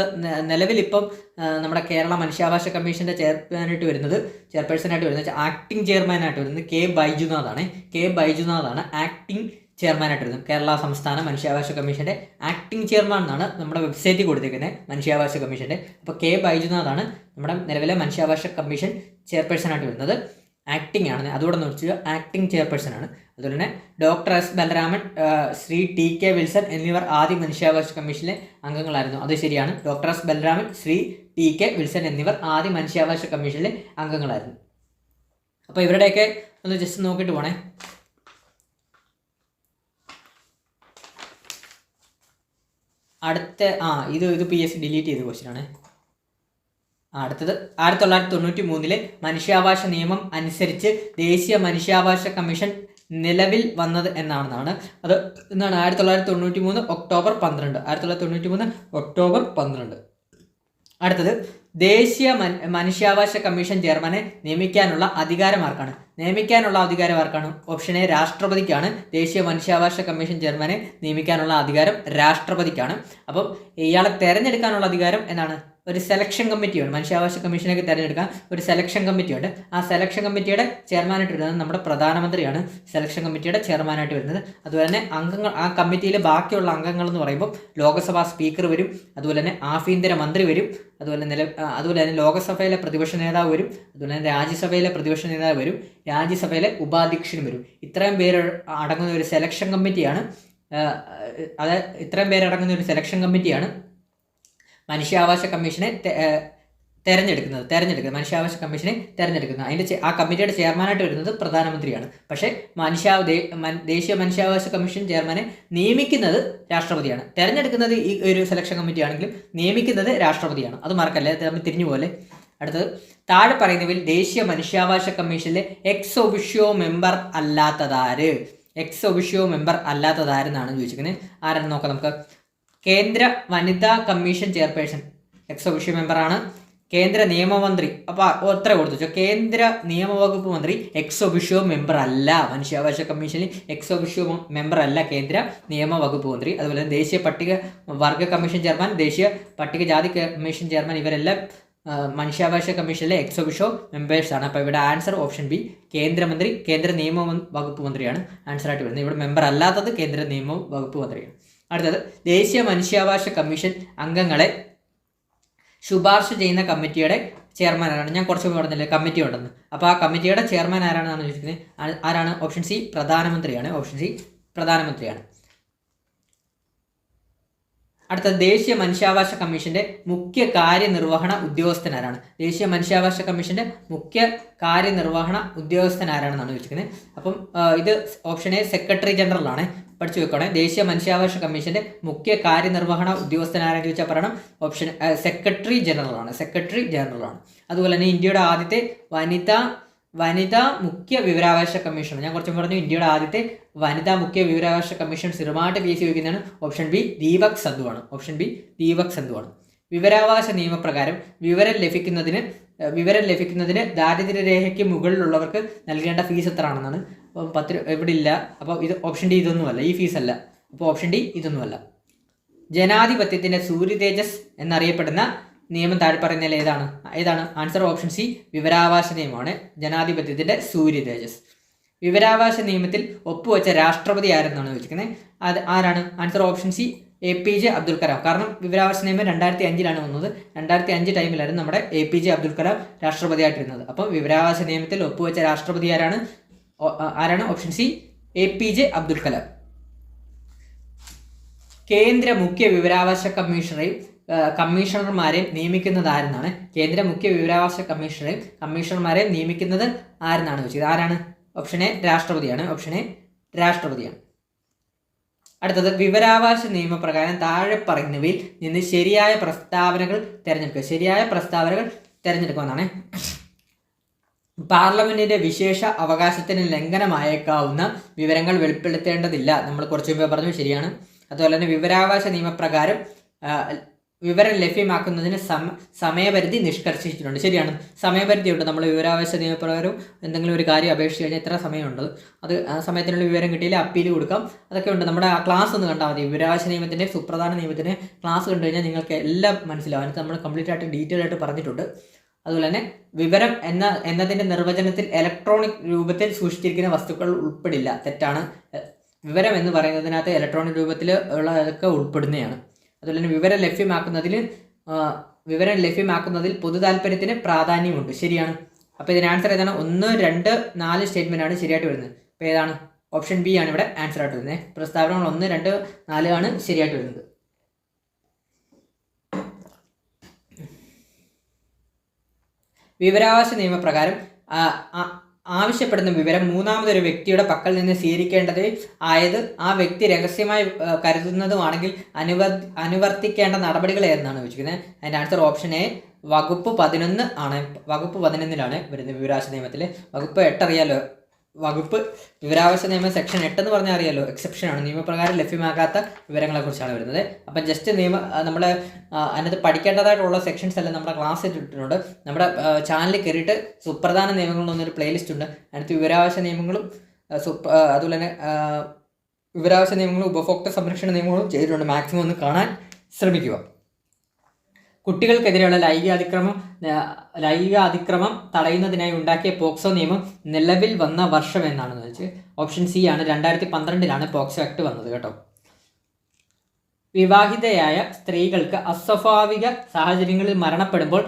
നിലവിലിപ്പം നമ്മുടെ കേരള മനുഷ്യാവകാശ കമ്മീഷന്റെ ചെയർപേഴ്സണായിട്ട് വരുന്നത് ആക്ടിംഗ് ചെയർമാനായിട്ട് വരുന്നത് കെ ബൈജുനാഥാണ് ആക്ടിംഗ് ചെയർമാനായിട്ട് വരുന്നത്. കേരള സംസ്ഥാന മനുഷ്യാവകാശ കമ്മീഷന്റെ ആക്ടിംഗ് ചെയർമാൻ എന്നാണ് നമ്മുടെ വെബ്സൈറ്റിൽ കൊടുത്തിരിക്കുന്നത് മനുഷ്യാവകാശ കമ്മീഷന്റെ. അപ്പോൾ കെ ബൈജുനാഥാണ് നമ്മുടെ നിലവിലെ മനുഷ്യാവകാശ കമ്മീഷൻ ചെയർപേഴ്സണായിട്ട് വരുന്നത്. ആക്ടിംഗ് ആണ്, അതുകൂടെ നോക്കുക, ആക്ടിംഗ് ചെയർപേഴ്സൺ ആണ്. അതുപോലെ തന്നെ doctor S Balaraman, Shri TK Wilson എന്നിവർ ആദ്യ മനുഷ്യാവകാശ കമ്മീഷനിലെ അംഗങ്ങളായിരുന്നു. അത് ശരിയാണ്. Doctor S Balaraman, Shri TK Wilson എന്നിവർ ആദ്യ മനുഷ്യാവകാശ കമ്മീഷനിലെ അംഗങ്ങളായിരുന്നു. അപ്പോൾ ഇവരുടെയൊക്കെ ഒന്ന് ജസ്റ്റ് നോക്കിയിട്ട് പോണേ. അടുത്ത ഇത് PSC ഡിലീറ്റ് ചെയ്ത ക്വസ്റ്റ്യൻ ആണ്. അടുത്തത് 1993 മനുഷ്യാവകാശ നിയമം അനുസരിച്ച് ദേശീയ മനുഷ്യാവകാശ കമ്മീഷൻ നിലവിൽ വന്നത് എന്നാണെന്നാണ്. അത് എന്താണ്? 1993 ഒക്ടോബർ 12. അടുത്തത് ദേശീയ മനുഷ്യാവകാശ കമ്മീഷൻ ചെയർമാനെ നിയമിക്കാനുള്ള അധികാരം ആർക്കാണ്? ഓപ്ഷൻ എ രാഷ്ട്രപതിക്കാണ്. ദേശീയ മനുഷ്യാവകാശ കമ്മീഷൻ ചെയർമാനെ നിയമിക്കാനുള്ള അധികാരം രാഷ്ട്രപതിക്കാണ്. അപ്പം ഇയാളെ തെരഞ്ഞെടുക്കാനുള്ള അധികാരം എന്താണ്? ഒരു സെലക്ഷൻ കമ്മിറ്റിയുണ്ട്. മനുഷ്യാവകാശ കമ്മീഷനൊക്കെ തിരഞ്ഞെടുക്കാൻ ഒരു സെലക്ഷൻ കമ്മിറ്റിയുണ്ട്. ആ സെലക്ഷൻ കമ്മിറ്റിയുടെ ചെയർമാനായിട്ട് വരുന്നത് നമ്മുടെ പ്രധാനമന്ത്രിയാണ് സെലക്ഷൻ കമ്മിറ്റിയുടെ ചെയർമാനായിട്ട് വരുന്നത്. അതുപോലെ തന്നെ അംഗങ്ങൾ, ആ കമ്മിറ്റിയിൽ ബാക്കിയുള്ള അംഗങ്ങൾ എന്ന് പറയുമ്പോൾ ലോക്സഭാ സ്പീക്കർ വരും, അതുപോലെ തന്നെ ആഭ്യന്തര മന്ത്രി വരും, അതുപോലെ തന്നെ ലോകസഭയിലെ പ്രതിപക്ഷ നേതാവ് വരും, അതുപോലെ തന്നെ രാജ്യസഭയിലെ പ്രതിപക്ഷ നേതാവ് വരും, രാജ്യസഭയിലെ ഉപാധ്യക്ഷനും വരും. ഇത്രയും പേര് അടങ്ങുന്ന ഒരു സെലക്ഷൻ കമ്മിറ്റിയാണ് മനുഷ്യാവകാശ കമ്മീഷനെ തെരഞ്ഞെടുക്കുന്നത്. അതിൻ്റെ ആ കമ്മിറ്റിയുടെ ചെയർമാനായിട്ട് വരുന്നത് പ്രധാനമന്ത്രിയാണ്. പക്ഷേ ദേശീയ മനുഷ്യാവകാശ കമ്മീഷൻ ചെയർമാനെ നിയമിക്കുന്നത് രാഷ്ട്രപതിയാണ്. തെരഞ്ഞെടുക്കുന്നത് ഈ ഒരു സെലക്ഷൻ കമ്മിറ്റി ആണെങ്കിലും നിയമിക്കുന്നത് രാഷ്ട്രപതിയാണ്. അത് മറക്കല്ലേ, തമ്മിൽ തിരിഞ്ഞു പോലെ. അടുത്തത്, താഴെ പറയുന്നവയിൽ ദേശീയ മനുഷ്യാവകാശ കമ്മീഷനിലെ എക്സ് ഒഫിഷ്യോ മെമ്പർ അല്ലാത്തതാരെന്നാണ് ചോദിച്ചിരിക്കുന്നത്. ആരാണെന്ന് നോക്കാം നമുക്ക്. കേന്ദ്ര വനിതാ കമ്മീഷൻ ചെയർപേഴ്സൺ എക്സ് ഒഫിഷ്യോ മെമ്പറാണ്. കേന്ദ്ര നിയമമന്ത്രി, അപ്പോൾ ഉത്തരം കൊടുത്തു. കേന്ദ്ര നിയമവകുപ്പ് മന്ത്രി എക്സ് ഒഫിഷ്യോ മെമ്പർ അല്ല. മനുഷ്യാവകാശ കമ്മീഷനിൽ എക്സ് ഒഫിഷ്യോ മെമ്പർ അല്ല കേന്ദ്ര നിയമവകുപ്പ് മന്ത്രി. അതുപോലെ തന്നെ ദേശീയ പട്ടിക വർഗ കമ്മീഷൻ ചെയർമാൻ, ദേശീയ പട്ടികജാതി കമ്മീഷൻ ചെയർമാൻ, ഇവരെല്ലാം മനുഷ്യാവകാശ കമ്മീഷനിലെ എക്സ് ഒഫിഷ്യോ മെമ്പേഴ്സാണ്. അപ്പോൾ ഇവിടെ ആൻസർ ഓപ്ഷൻ ബി, കേന്ദ്രമന്ത്രി, കേന്ദ്ര നിയമ വകുപ്പ് മന്ത്രിയാണ് ആൻസറായിട്ട് വരുന്നത്. ഇവിടെ മെമ്പർ അല്ലാത്തത് കേന്ദ്ര നിയമ വകുപ്പ് മന്ത്രിയാണ്. അടുത്തത്, ദേശീയ മനുഷ്യാവകാശ കമ്മീഷൻ അംഗങ്ങളെ ശുപാർശ ചെയ്യുന്ന കമ്മിറ്റിയുടെ ചെയർമാൻ ആരാണ്? ഞാൻ കുറച്ച് മുമ്പ് പറഞ്ഞില്ലേ കമ്മിറ്റി ഉണ്ടെന്ന്. അപ്പോൾ ആ കമ്മിറ്റിയുടെ ചെയർമാൻ ആരാണെന്നാണ് ചോദിക്കുന്നത്. ആരാണ്? ഓപ്ഷൻ സി, പ്രധാനമന്ത്രിയാണ്. അടുത്ത, ദേശീയ മനുഷ്യാവകാശ കമ്മീഷന്റെ മുഖ്യ കാര്യനിർവഹണ ഉദ്യോഗസ്ഥനാരാണ്? ആരാണെന്നാണ് ചോദിച്ചിരിക്കുന്നത്. അപ്പം ഇത് ഓപ്ഷൻ എ, സെക്രട്ടറി ജനറൽ ആണ്. പഠിച്ചു വെക്കണേ. ദേശീയ മനുഷ്യാവകാശ കമ്മീഷന്റെ മുഖ്യ കാര്യനിർവഹണ ഉദ്യോഗസ്ഥനാരാണെന്ന് ചോദിച്ചാൽ പറയണം ഓപ്ഷൻ സെക്രട്ടറി ജനറൽ ആണ്. അതുപോലെ തന്നെ ഇന്ത്യയുടെ ആദ്യത്തെ വനിതാ മുഖ്യ വിവരാവകാശ കമ്മീഷൻ, ഞാൻ കുറച്ചും പറഞ്ഞു, ഇന്ത്യയുടെ ആദ്യത്തെ വനിതാ മുഖ്യ വിവരാവകാശ കമ്മീഷൻ സ്ഥിരമായിട്ട് PSC ചോദിക്കുന്നതാണ്. ഓപ്ഷൻ ബി, ദീപക് സന്ധു ആണ്. വിവരാവകാശ നിയമപ്രകാരം വിവരം ലഭിക്കുന്നതിന് ദാരിദ്ര്യരേഖയ്ക്ക് മുകളിലുള്ളവർക്ക് നൽകേണ്ട ഫീസ് എത്ര ആണെന്നാണ്. അപ്പം 10 ഇവിടെ ഇല്ല. അപ്പോൾ ഇത് ഓപ്ഷൻ ഡി, ഇതൊന്നുമല്ല, ഈ ഫീസ് അല്ല. അപ്പോൾ ഓപ്ഷൻ ഡി ഇതൊന്നുമല്ല. ജനാധിപത്യത്തിന്റെ സൂര്യതേജസ് എന്നറിയപ്പെടുന്ന നിയമം താഴെ പറയുന്നതിൽ ഏതാണ്? ആൻസർ ഓപ്ഷൻ സി, വിവരാവകാശ നിയമമാണ് ജനാധിപത്യത്തിന്റെ സൂര്യതേജസ്. വിവരാവകാശ നിയമത്തിൽ ഒപ്പുവെച്ച രാഷ്ട്രപതി ആരെന്നാണ് ചോദിക്കുന്നത്. അത് ആരാണ്? Answer option C, APJ Abdul Kalam. കാരണം വിവരാവകാശ നിയമം 2005 വന്നത്. 2005 ടൈമിലായിരുന്നു നമ്മുടെ APJ അബ്ദുൽ കലാം രാഷ്ട്രപതിയായിട്ടിരുന്നത്. അപ്പം വിവരാവകാശ നിയമത്തിൽ ഒപ്പുവെച്ച രാഷ്ട്രപതി ആരാണ്? Option C, APJ Abdul Kalam. കേന്ദ്ര മുഖ്യ വിവരാവകാശ കമ്മീഷണർമാരെ നിയമിക്കുന്നത് ആരെന്നാണ്? കേന്ദ്ര മുഖ്യ വിവരാവകാശ കമ്മീഷണർമാരെ നിയമിക്കുന്നത് ആരെന്നാണ് ചോദിച്ചത്. ആരാണ്? ഓപ്ഷൻ എ, രാഷ്ട്രപതിയാണ്. അടുത്തത്, വിവരാവകാശ നിയമപ്രകാരം താഴെ പറയുന്നവയിൽ നിന്ന് ശരിയായ പ്രസ്താവനകൾ തിരഞ്ഞെടുക്കുമെന്നാണ്. പാർലമെന്റിന്റെ വിശേഷ അവകാശത്തിന് ലംഘനമായേക്കാവുന്ന വിവരങ്ങൾ വെളിപ്പെടുത്തേണ്ടതില്ല. നമ്മൾ കുറച്ചു മുമ്പേ പറഞ്ഞു, ശരിയാണ്. അതുപോലെ തന്നെ വിവരാവകാശ നിയമപ്രകാരം വിവരം ലഭ്യമാക്കുന്നതിന് സമയപരിധി നിഷ്കർഷിച്ചിട്ടുണ്ട്. ശരിയാണ്, സമയപരിധിയുണ്ട്. നമ്മൾ വിവരാവകാശ നിയമപ്രകാരം എന്തെങ്കിലും ഒരു കാര്യം അപേക്ഷിച്ച് കഴിഞ്ഞാൽ എത്ര സമയമുണ്ട്, അത് ആ സമയത്തിനുള്ള വിവരം കിട്ടിയില്ല അപ്പീൽ കൊടുക്കാം, അതൊക്കെ ഉണ്ട്. നമ്മുടെ ആ ക്ലാസ് ഒന്ന് കണ്ടാൽ മതി. വിവരാവകാശ നിയമത്തിൻ്റെ സുപ്രധാന നിയമത്തിൻ്റെ ക്ലാസ് കണ്ടു കഴിഞ്ഞാൽ നിങ്ങൾക്ക് എല്ലാം മനസ്സിലാവും. അതിനകത്ത് നമ്മൾ കംപ്ലീറ്റ് ആയിട്ട് ഡീറ്റെയിൽ ആയിട്ട് പറഞ്ഞിട്ടുണ്ട്. അതുപോലെ തന്നെ വിവരം എന്നതിൻ്റെ നിർവചനത്തിൽ ഇലക്ട്രോണിക് രൂപത്തിൽ സൂക്ഷിച്ചിരിക്കുന്ന വസ്തുക്കൾ ഉൾപ്പെടില്ല. തെറ്റാണ്. വിവരം എന്ന് പറയുന്നതിനകത്ത് ഇലക്ട്രോണിക് രൂപത്തിൽ ഉള്ളതൊക്കെ ഉൾപ്പെടുന്നതാണ്. അതുപോലെ തന്നെ വിവരം ലഭ്യമാക്കുന്നതിൽ പൊതു താല്പര്യത്തിന് പ്രാധാന്യമുണ്ട്. ശരിയാണ്. അപ്പോൾ ഇതിന് ആൻസർ ഏതാണ്? 1, 2, 4 സ്റ്റേറ്റ്മെൻ്റ് ആണ് ശരിയായിട്ട് വരുന്നത്. അപ്പോൾ ഏതാണ്? ഓപ്ഷൻ ബി ആണ് ഇവിടെ ആൻസർ ആയിട്ട് വരുന്നത്. പ്രസ്താവനകൾ 1, 2, 4 ആണ് ശരിയായിട്ട് വരുന്നത്. വിവരാവകാശ നിയമപ്രകാരം ആവശ്യപ്പെടുന്ന വിവരം മൂന്നാമതൊരു വ്യക്തിയുടെ പക്കൽ നിന്ന് സ്വീകരിക്കേണ്ടത് ആയത് ആ വ്യക്തി രഹസ്യമായി കരുതുന്നതുമാണെങ്കിൽ അനുവർത്തിക്കേണ്ട നടപടികൾ ഏതെന്നാണ് ചോദിച്ചിരിക്കുന്നത്. അതിൻ്റെ ആൻസർ ഓപ്ഷൻ എ വകുപ്പ് 11 ആണ്. വകുപ്പ് 11ലാണ് വരുന്നത് വിവരാവകാശ നിയമത്തിൽ. വകുപ്പ് 8 അറിയാലോ. വിവരാവകാശ നിയമം സെക്ഷൻ 8 എന്ന് പറഞ്ഞാൽ അറിയാലോ, എക്സെപ്ഷനാണ്. നിയമപ്രകാരം ലഭ്യമാകാത്ത വിവരങ്ങളെക്കുറിച്ചാണ് വരുന്നത്. അപ്പം ജസ്റ്റ് നമ്മൾ അതിനകത്ത് പഠിക്കേണ്ടതായിട്ടുള്ള സെക്ഷൻസ് എല്ലാം നമ്മുടെ ക്ലാസ്സിൽ ഇട്ടിട്ടുണ്ട്. നമ്മുടെ ചാനലിൽ കയറിയിട്ട് സുപ്രധാന നിയമങ്ങളെന്നൊരു പ്ലേലിസ്റ്റ് ഉണ്ട്. അതിനകത്ത് വിവരാവകാശ നിയമങ്ങളും അതുപോലെ തന്നെ വിവരാവകാശ നിയമങ്ങളും ഉപഭോക്തൃ സംരക്ഷണ നിയമങ്ങളും ചെയ്തിട്ടുണ്ട്. മാക്സിമം ഒന്ന് കാണാൻ ശ്രമിക്കുക. കുട്ടികൾക്കെതിരെയുള്ള ലൈംഗിക അതിക്രമം തടയുന്നതിനായി ഉണ്ടാക്കിയ പോക്സോ നിയമം നിലവിൽ വന്ന വർഷം എന്നാണെന്ന് വെച്ച് ഓപ്ഷൻ സി ആണ്. 2012 പോക്സോ ആക്ട് വന്നത് കേട്ടോ. വിവാഹിതയായ സ്ത്രീകൾക്ക് അസ്വാഭാവിക സാഹചര്യങ്ങളിൽ മരണപ്പെടുമ്പോൾ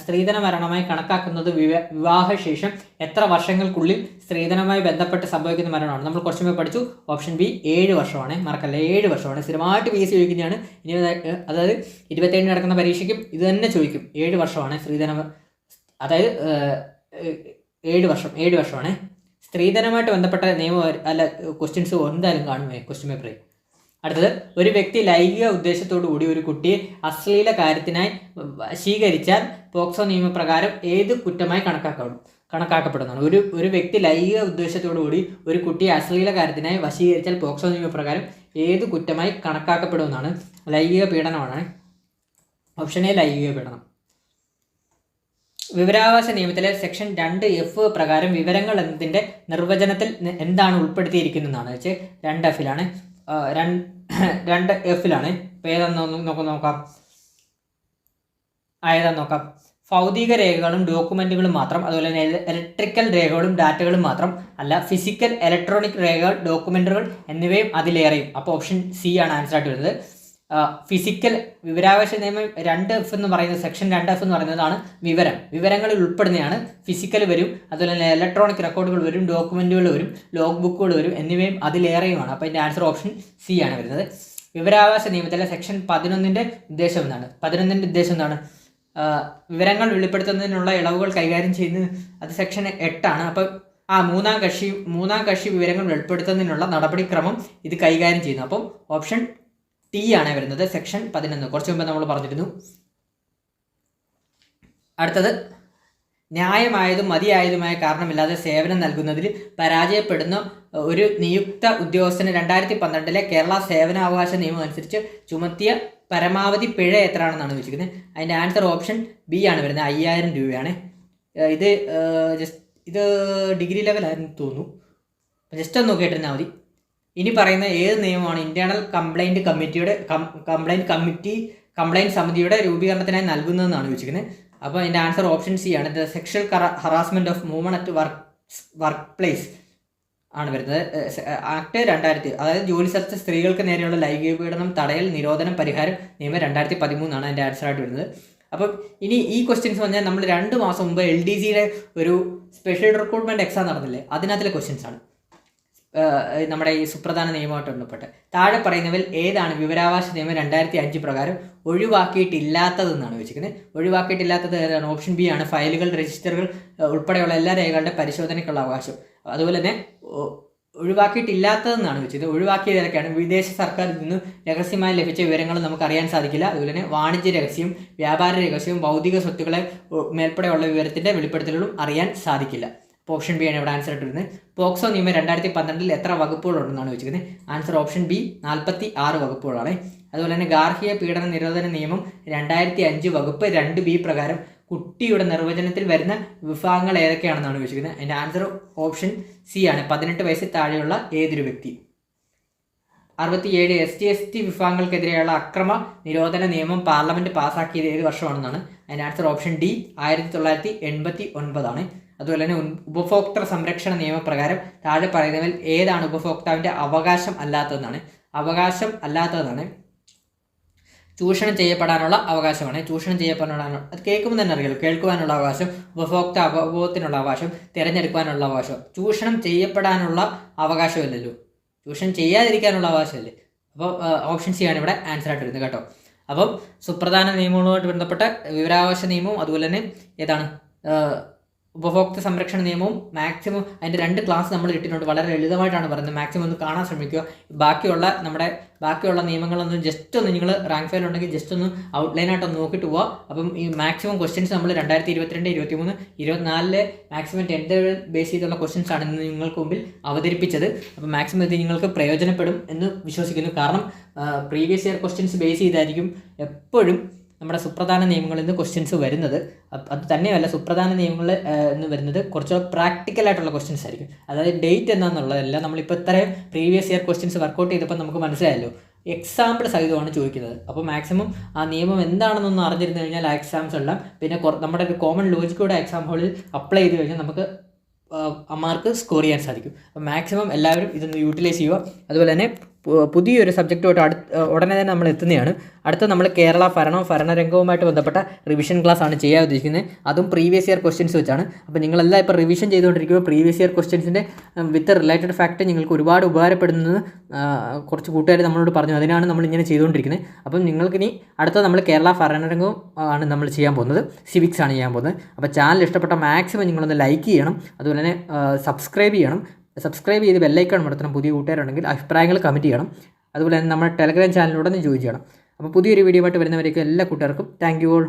സ്ത്രീധന മരണമായി കണക്കാക്കുന്നത് വിവാഹശേഷം എത്ര വർഷങ്ങൾക്കുള്ളിൽ സ്ത്രീധനവുമായി ബന്ധപ്പെട്ട് സംഭവിക്കുന്ന മരണമാണ്. നമ്മൾ കുറച്ച് മുമ്പ് പഠിച്ചു. ഓപ്ഷൻ ബി 7 വർഷമാണ്. മറക്കല്ല, 7 വർഷമാണ്. സ്ഥിരമായിട്ട് PSC ചോദിക്കുന്നതാണ്. ഇനി അതായത് 27 നടക്കുന്ന പരീക്ഷയ്ക്കും ഇത് തന്നെ ചോദിക്കും. 7 വർഷമാണ് സ്ത്രീധനം, അതായത് 7 വർഷമാണ്. സ്ത്രീധനമായിട്ട് ബന്ധപ്പെട്ട നിയമം അല്ല ക്വസ്റ്റ്യൻസ് എന്തായാലും കാണുമേ ക്വസ്റ്റ്യൻ പേപ്പറിൽ. അടുത്തത്, ഒരു വ്യക്തി ലൈംഗിക ഉദ്ദേശത്തോടു കൂടി ഒരു കുട്ടിയെ അശ്ലീല കാര്യത്തിനായി വശീകരിച്ചാൽ പോക്സോ നിയമപ്രകാരം ഏത് കുറ്റമായി കണക്കാക്കപ്പെടുന്നതാണ്. ഒരു വ്യക്തി ലൈംഗിക ഉദ്ദേശത്തോടു കൂടി ഒരു കുട്ടിയെ അശ്ലീല കാര്യത്തിനായി വശീകരിച്ചാൽ പോക്സോ നിയമപ്രകാരം ഏത് കുറ്റമായി കണക്കാക്കപ്പെടുമെന്നാണ്? ലൈംഗിക പീഡനമാണ്. ഓപ്ഷൻ എ ലൈംഗിക പീഡനം. വിവരാവകാശ നിയമത്തിലെ സെക്ഷൻ 2F പ്രകാരം വിവരങ്ങൾ എന്നതിൻ്റെ നിർവചനത്തിൽ എന്താണ് ഉൾപ്പെടുത്തിയിരിക്കുന്നതെന്നാണ് വെച്ച് 2Fലാണ്. 2Fലാണ്. ഇപ്പോൾ ഏതാണെന്ന് നോക്കാം. ഭൗതിക രേഖകളും ഡോക്യുമെൻറ്റുകളും മാത്രം, അതുപോലെ തന്നെ ഇലക്ട്രിക്കൽ രേഖകളും ഡാറ്റകളും മാത്രം അല്ല, ഫിസിക്കൽ ഇലക്ട്രോണിക് രേഖകൾ ഡോക്യുമെൻറ്റുകൾ എന്നിവയും അതിലേറെയും. അപ്പോൾ ഓപ്ഷൻ സി ആണ് ആൻസർ ആയിട്ട് വരുന്നത്. ഫിസിക്കൽ വിവരാവകാശ നിയമം 2F എന്ന് പറയുന്നത് സെക്ഷൻ 2F എന്ന് പറയുന്നതാണ് വിവരങ്ങളിൽ ഉൾപ്പെടുന്നതാണ്. ഫിസിക്കൽ വരും, അതുപോലെ തന്നെ ഇലക്ട്രോണിക് റെക്കോർഡുകൾ വരും, ഡോക്യുമെൻറ്റുകൾ വരും, ലോഗ് ബുക്കുകൾ വരും, എന്നിവയും അതിലേറെയുമാണ്. അപ്പോൾ ഇതിൻ്റെ ആൻസർ ഓപ്ഷൻ സി ആണ് വരുന്നത്. വിവരാവകാശ നിയമത്തിലെ സെക്ഷൻ 11ൻ്റെ ഉദ്ദേശം എന്താണ്? വിവരങ്ങൾ വെളിപ്പെടുത്തുന്നതിനുള്ള ഇളവുകൾ കൈകാര്യം ചെയ്യുന്നത് അത് സെക്ഷൻ 8 ആണ്. അപ്പോൾ മൂന്നാം കക്ഷി വിവരങ്ങൾ വെളിപ്പെടുത്തുന്നതിനുള്ള നടപടിക്രമം ഇത് കൈകാര്യം ചെയ്യുന്നു. അപ്പം ഓപ്ഷൻ ടി ആണ് വരുന്നത്, സെക്ഷൻ 11. കുറച്ച് മുമ്പ് നമ്മൾ പറഞ്ഞിരുന്നു. അടുത്തത്, ന്യായമായതും മതിയായതുമായ കാരണമില്ലാതെ സേവനം നൽകുന്നതിൽ പരാജയപ്പെടുന്ന ഒരു നിയുക്ത ഉദ്യോഗസ്ഥന് 2012 കേരള സേവനാവകാശ നിയമം അനുസരിച്ച് ചുമത്തിയ പരമാവധി പിഴ എത്രയാണെന്നാണ് ചോദിച്ചിരിക്കുന്നത്. അതിൻ്റെ ആൻസർ ഓപ്ഷൻ ബി ആണ് വരുന്നത്, 5000 രൂപയാണ്. ഇത് ഡിഗ്രി ലെവലായിരുന്നു തോന്നുന്നു. ജസ്റ്റ് ഒന്ന് നോക്കിയിട്ടിരുന്നാൽ മതി. ഇനി പറയുന്ന ഏത് നിയമമാണ് ഇന്റേണൽ കംപ്ലൈൻറ്റ് സമിതിയുടെ രൂപീകരണത്തിനായി നൽകുന്നതെന്നാണ് ചോദിച്ചിരിക്കുന്നത്. അപ്പോൾ അതിൻ്റെ ആൻസർ ഓപ്ഷൻ സി ആണ്. The sexual harassment of woman at work place ആണ് വരുന്നത്. ആക്ട് 2000, അതായത് ജോലി സ്ഥലത്ത് സ്ത്രീകൾക്ക് നേരെയുള്ള ലൈംഗിക പീഡനം തടയൽ നിരോധനം പരിഹാരം നിയമം 2013 ആണ് അതിൻ്റെ ആൻസർ ആയിട്ട് വരുന്നത്. അപ്പം ഇനി ഈ ക്വസ്റ്റ്യൻസ് പറഞ്ഞാൽ നമ്മൾ 2 മാസം മുമ്പ് LDCയുടെ ഒരു സ്പെഷ്യൽ റിക്രൂട്ട്മെൻറ്റ് എക്സാം നടന്നില്ലേ, അതിനകത്തിലെ ക്വസ്റ്റ്യൻസ് ആണ് നമ്മുടെ ഈ സുപ്രധാന നിയമമായിട്ട് ബന്ധപ്പെട്ട്. താഴെ പറയുന്നവയിൽ ഏതാണ് വിവരാവകാശ നിയമം 2005 പ്രകാരം ഒഴിവാക്കിയിട്ടില്ലാത്തതെന്നാണ് ചോദിച്ചിരിക്കുന്നത്. ഒഴിവാക്കിയിട്ടില്ലാത്തത് ഏതാണ്? ഓപ്ഷൻ ബി ആണ്, ഫയലുകൾ, രജിസ്റ്ററുകൾ ഉൾപ്പെടെയുള്ള എല്ലാ രേഖകളുടെ പരിശോധനയ്ക്കുള്ള അവകാശം. അതുപോലെ തന്നെ ഒഴിവാക്കിയിട്ടില്ലാത്തതെന്നാണ് വെച്ചത്. ഒഴിവാക്കിയത് ഏതൊക്കെയാണ്? വിദേശ സർക്കാരിൽ നിന്ന് രഹസ്യമായി ലഭിച്ച വിവരങ്ങൾ നമുക്ക് അറിയാൻ സാധിക്കില്ല. അതുപോലെ തന്നെ വാണിജ്യ രഹസ്യം, വ്യാപാര രഹസ്യവും ഭൗതിക സ്വത്തുക്കളെ മേൽപ്പെടെയുള്ള വിവരത്തിൻ്റെ വെളിപ്പെടുത്തലുകളും അറിയാൻ സാധിക്കില്ല. ഓപ്ഷൻ ബി ആണ് ഇവിടെ ആൻസർ ഇട്ടിരുന്നത്. പോക്സോ നിയമം 2012 എത്ര വകുപ്പുകളുണ്ടെന്നാണ് ചോദിച്ചിരിക്കുന്നത്. Answer option B 46 വകുപ്പുകളാണ്. അതുപോലെ തന്നെ ഗാർഹിക പീഡന നിരോധന നിയമം 2005 വകുപ്പ് 2B പ്രകാരം കുട്ടിയുടെ നിർവചനത്തിൽ വരുന്ന വിഭാഗങ്ങൾ ഏതൊക്കെയാണെന്നാണ് ചോദിച്ചിരിക്കുന്നത്. അതിൻ്റെ ആൻസർ ഓപ്ഷൻ സി ആണ്, 18 വയസ്സിൽ താഴെയുള്ള ഏതൊരു വ്യക്തി. 67 ST വിഭാഗങ്ങൾക്കെതിരെയുള്ള അക്രമ നിരോധന നിയമം പാർലമെന്റ് പാസ്സാക്കിയത് ഏത് വർഷമാണെന്നാണ്. അതിൻ്റെ ആൻസർ ഓപ്ഷൻ ഡി 1989 ആണ്. അതുപോലെ തന്നെ ഉപഭോക്തൃ സംരക്ഷണ നിയമപ്രകാരം താഴെ പറയുന്നവൽ ഏതാണ് ഉപഭോക്താവിൻ്റെ അവകാശം അല്ലാത്തതെന്നാണ്. ചൂഷണം ചെയ്യപ്പെടാനുള്ള അവകാശമാണ്. ചൂഷണം ചെയ്യപ്പെടാനുള്ള, അത് കേൾക്കുമ്പോൾ തന്നെ അറിയാലോ, കേൾക്കുവാനുള്ള അവകാശം, ഉപഭോക്തൃ അവബോധത്തിനുള്ള അവകാശം, തിരഞ്ഞെടുക്കുവാനുള്ള അവകാശം. ചൂഷണം ചെയ്യപ്പെടാനുള്ള അവകാശമല്ലല്ലോ, ചൂഷണം ചെയ്യാതിരിക്കാനുള്ള അവകാശമല്ലേ. അപ്പോൾ ഓപ്ഷൻ സി ആണ് ഇവിടെ ആൻസർ ആയിട്ട് വരുന്നത് കേട്ടോ. അപ്പം സുപ്രധാന നിയമങ്ങളുമായിട്ട് ബന്ധപ്പെട്ട വിവരാവകാശ നിയമവും അതുപോലെ തന്നെ ഏതാണ് ഉപഭോക്തൃ സംരക്ഷണ നിയമവും മാക്സിമം അതിൻ്റെ 2 ക്ലാസ് നമ്മൾ ഇട്ടിട്ടുണ്ട്. വളരെ ലളിതമായിട്ടാണ് പറയുന്നത്, മാക്സിമം ഒന്ന് കാണാൻ ശ്രമിക്കുക. ബാക്കിയുള്ള നിയമങ്ങളൊന്നും ജസ്റ്റ് ഒന്ന് നിങ്ങൾ റാങ്ക് ഫയൽ ഉണ്ടെങ്കിൽ ജസ്റ്റ് ഒന്ന് ഔട്ട്ലൈനായിട്ടൊന്ന് നോക്കിയിട്ട് പോവുക. അപ്പം ഈ മാക്സിമം ക്വസ്റ്റ്യൻസ് നമ്മൾ 2022, 23, 24 മാക്സിമം 10th ബേസ് ചെയ്തുള്ള ക്വസ്റ്റ്യൻസ് ആണ് ഇന്ന് നിങ്ങൾക്ക് മുമ്പിൽ അവതരിപ്പിച്ചത്. അപ്പം മാക്സിമം ഇത് നിങ്ങൾക്ക് പ്രയോജനപ്പെടും എന്ന് വിശ്വസിക്കുന്നു. കാരണം പ്രീവിയസ് ഇയർ ക്വസ്റ്റ്യൻസ് ബേസ് ചെയ്തായിരിക്കും എപ്പോഴും നമ്മുടെ സുപ്രധാന നിയമങ്ങളിൽ നിന്ന് ക്വസ്റ്റ്യൻസ് വരുന്നത്. അത് തന്നെയല്ല, സുപ്രധാന നിയമങ്ങൾ എന്ന് വരുന്നത് കുറച്ചുകൂടെ പ്രാക്ടിക്കലായിട്ടുള്ള ക്വസ്റ്റ്യൻസ് ആയിരിക്കും. അതായത് ഡേറ്റ് എന്താണെന്നുള്ളതല്ല, നമ്മളിപ്പോൾ ഇത്രയും പ്രീവിയസ് ഇയർ ക്വസ്റ്റ്യൻസ് വർക്കൗട്ട് ചെയ്തപ്പോൾ നമുക്ക് മനസ്സിലായല്ലോ, എക്സാമ്പിൾ സഹിതമാണ് ചോദിക്കുന്നത്. അപ്പോൾ മാക്സിമം ആ നിയമം എന്താണെന്നൊന്ന് അറിഞ്ഞിരുന്നു കഴിഞ്ഞാൽ ആ എക്സാംസ് എല്ലാം പിന്നെ നമ്മുടെ ഒരു കോമൺ ലോജിക്കൂടെ എക്സാം ഹോളിൽ അപ്ലൈ ചെയ്ത് കഴിഞ്ഞാൽ നമുക്ക് മാർക്ക് സ്കോർ ചെയ്യാൻ സാധിക്കും. അപ്പോൾ മാക്സിമം എല്ലാവരും ഇതൊന്ന് യൂട്ടിലൈസ് ചെയ്യുക. അതുപോലെ തന്നെ പുതിയൊരു സബ്ജക്റ്റുമായിട്ട് ഉടനെ തന്നെ നമ്മൾ എത്തുന്നതാണ്. അടുത്ത നമ്മൾ കേരള ഭരണരംഗവുമായിട്ട് ബന്ധപ്പെട്ട റിവിഷൻ ക്ലാസ് ആണ് ചെയ്യാൻ ഉദ്ദേശിക്കുന്നത്. അതും പ്രീവിയസ് ഇയർ ക്വസ്റ്റ്യൻസ് വെച്ചാണ്. അപ്പോൾ നിങ്ങളെല്ലാം ഇപ്പോൾ റിവിഷൻ ചെയ്തുകൊണ്ടിരിക്കുമ്പോൾ പ്രീവിയസ് ഇയർ ക്വസ്റ്റ്യൻസിൻ്റെ വിത്ത് റിലേറ്റഡ് ഫാക്റ്റ് നിങ്ങൾക്ക് ഒരുപാട് ഉപകാരപ്പെടുന്നത് കുറച്ച് കൂട്ടുകാർ നമ്മളോട് പറഞ്ഞു. അതിനാണ് നമ്മളിങ്ങനെ ചെയ്തുകൊണ്ടിരിക്കുന്നത്. അപ്പം നിങ്ങൾക്കിനി അടുത്ത നമ്മൾ കേരള ഭരണരംഗവും ആണ് നമ്മൾ ചെയ്യാൻ പോകുന്നത്, സിവിക്സ് ആണ് ചെയ്യാൻ പോകുന്നത്. അപ്പോൾ ചാനൽ ഇഷ്ടപ്പെട്ട മാക്സിമം നിങ്ങളൊന്ന് ലൈക്ക് ചെയ്യണം. അതുപോലെ തന്നെ സബ്സ്ക്രൈബ് ചെയ്ത് ബെല്ലൈക്കൺ അമർത്തണം. പുതിയ കൂട്ടുകാരുണ്ടെങ്കിൽ അഭിപ്രായങ്ങൾ കമൻറ്റ് ചെയ്യണം. അതുപോലെ തന്നെ നമ്മുടെ ടെലഗ്രാം ചാനലിലൂടെ ജോയിൻ ചെയ്യണം. അപ്പോൾ പുതിയൊരു വീഡിയോ ആയിട്ട് വരുന്നവരേക്കും എല്ലാ കൂട്ടുകാർക്കും താങ്ക് യു ഓൾ.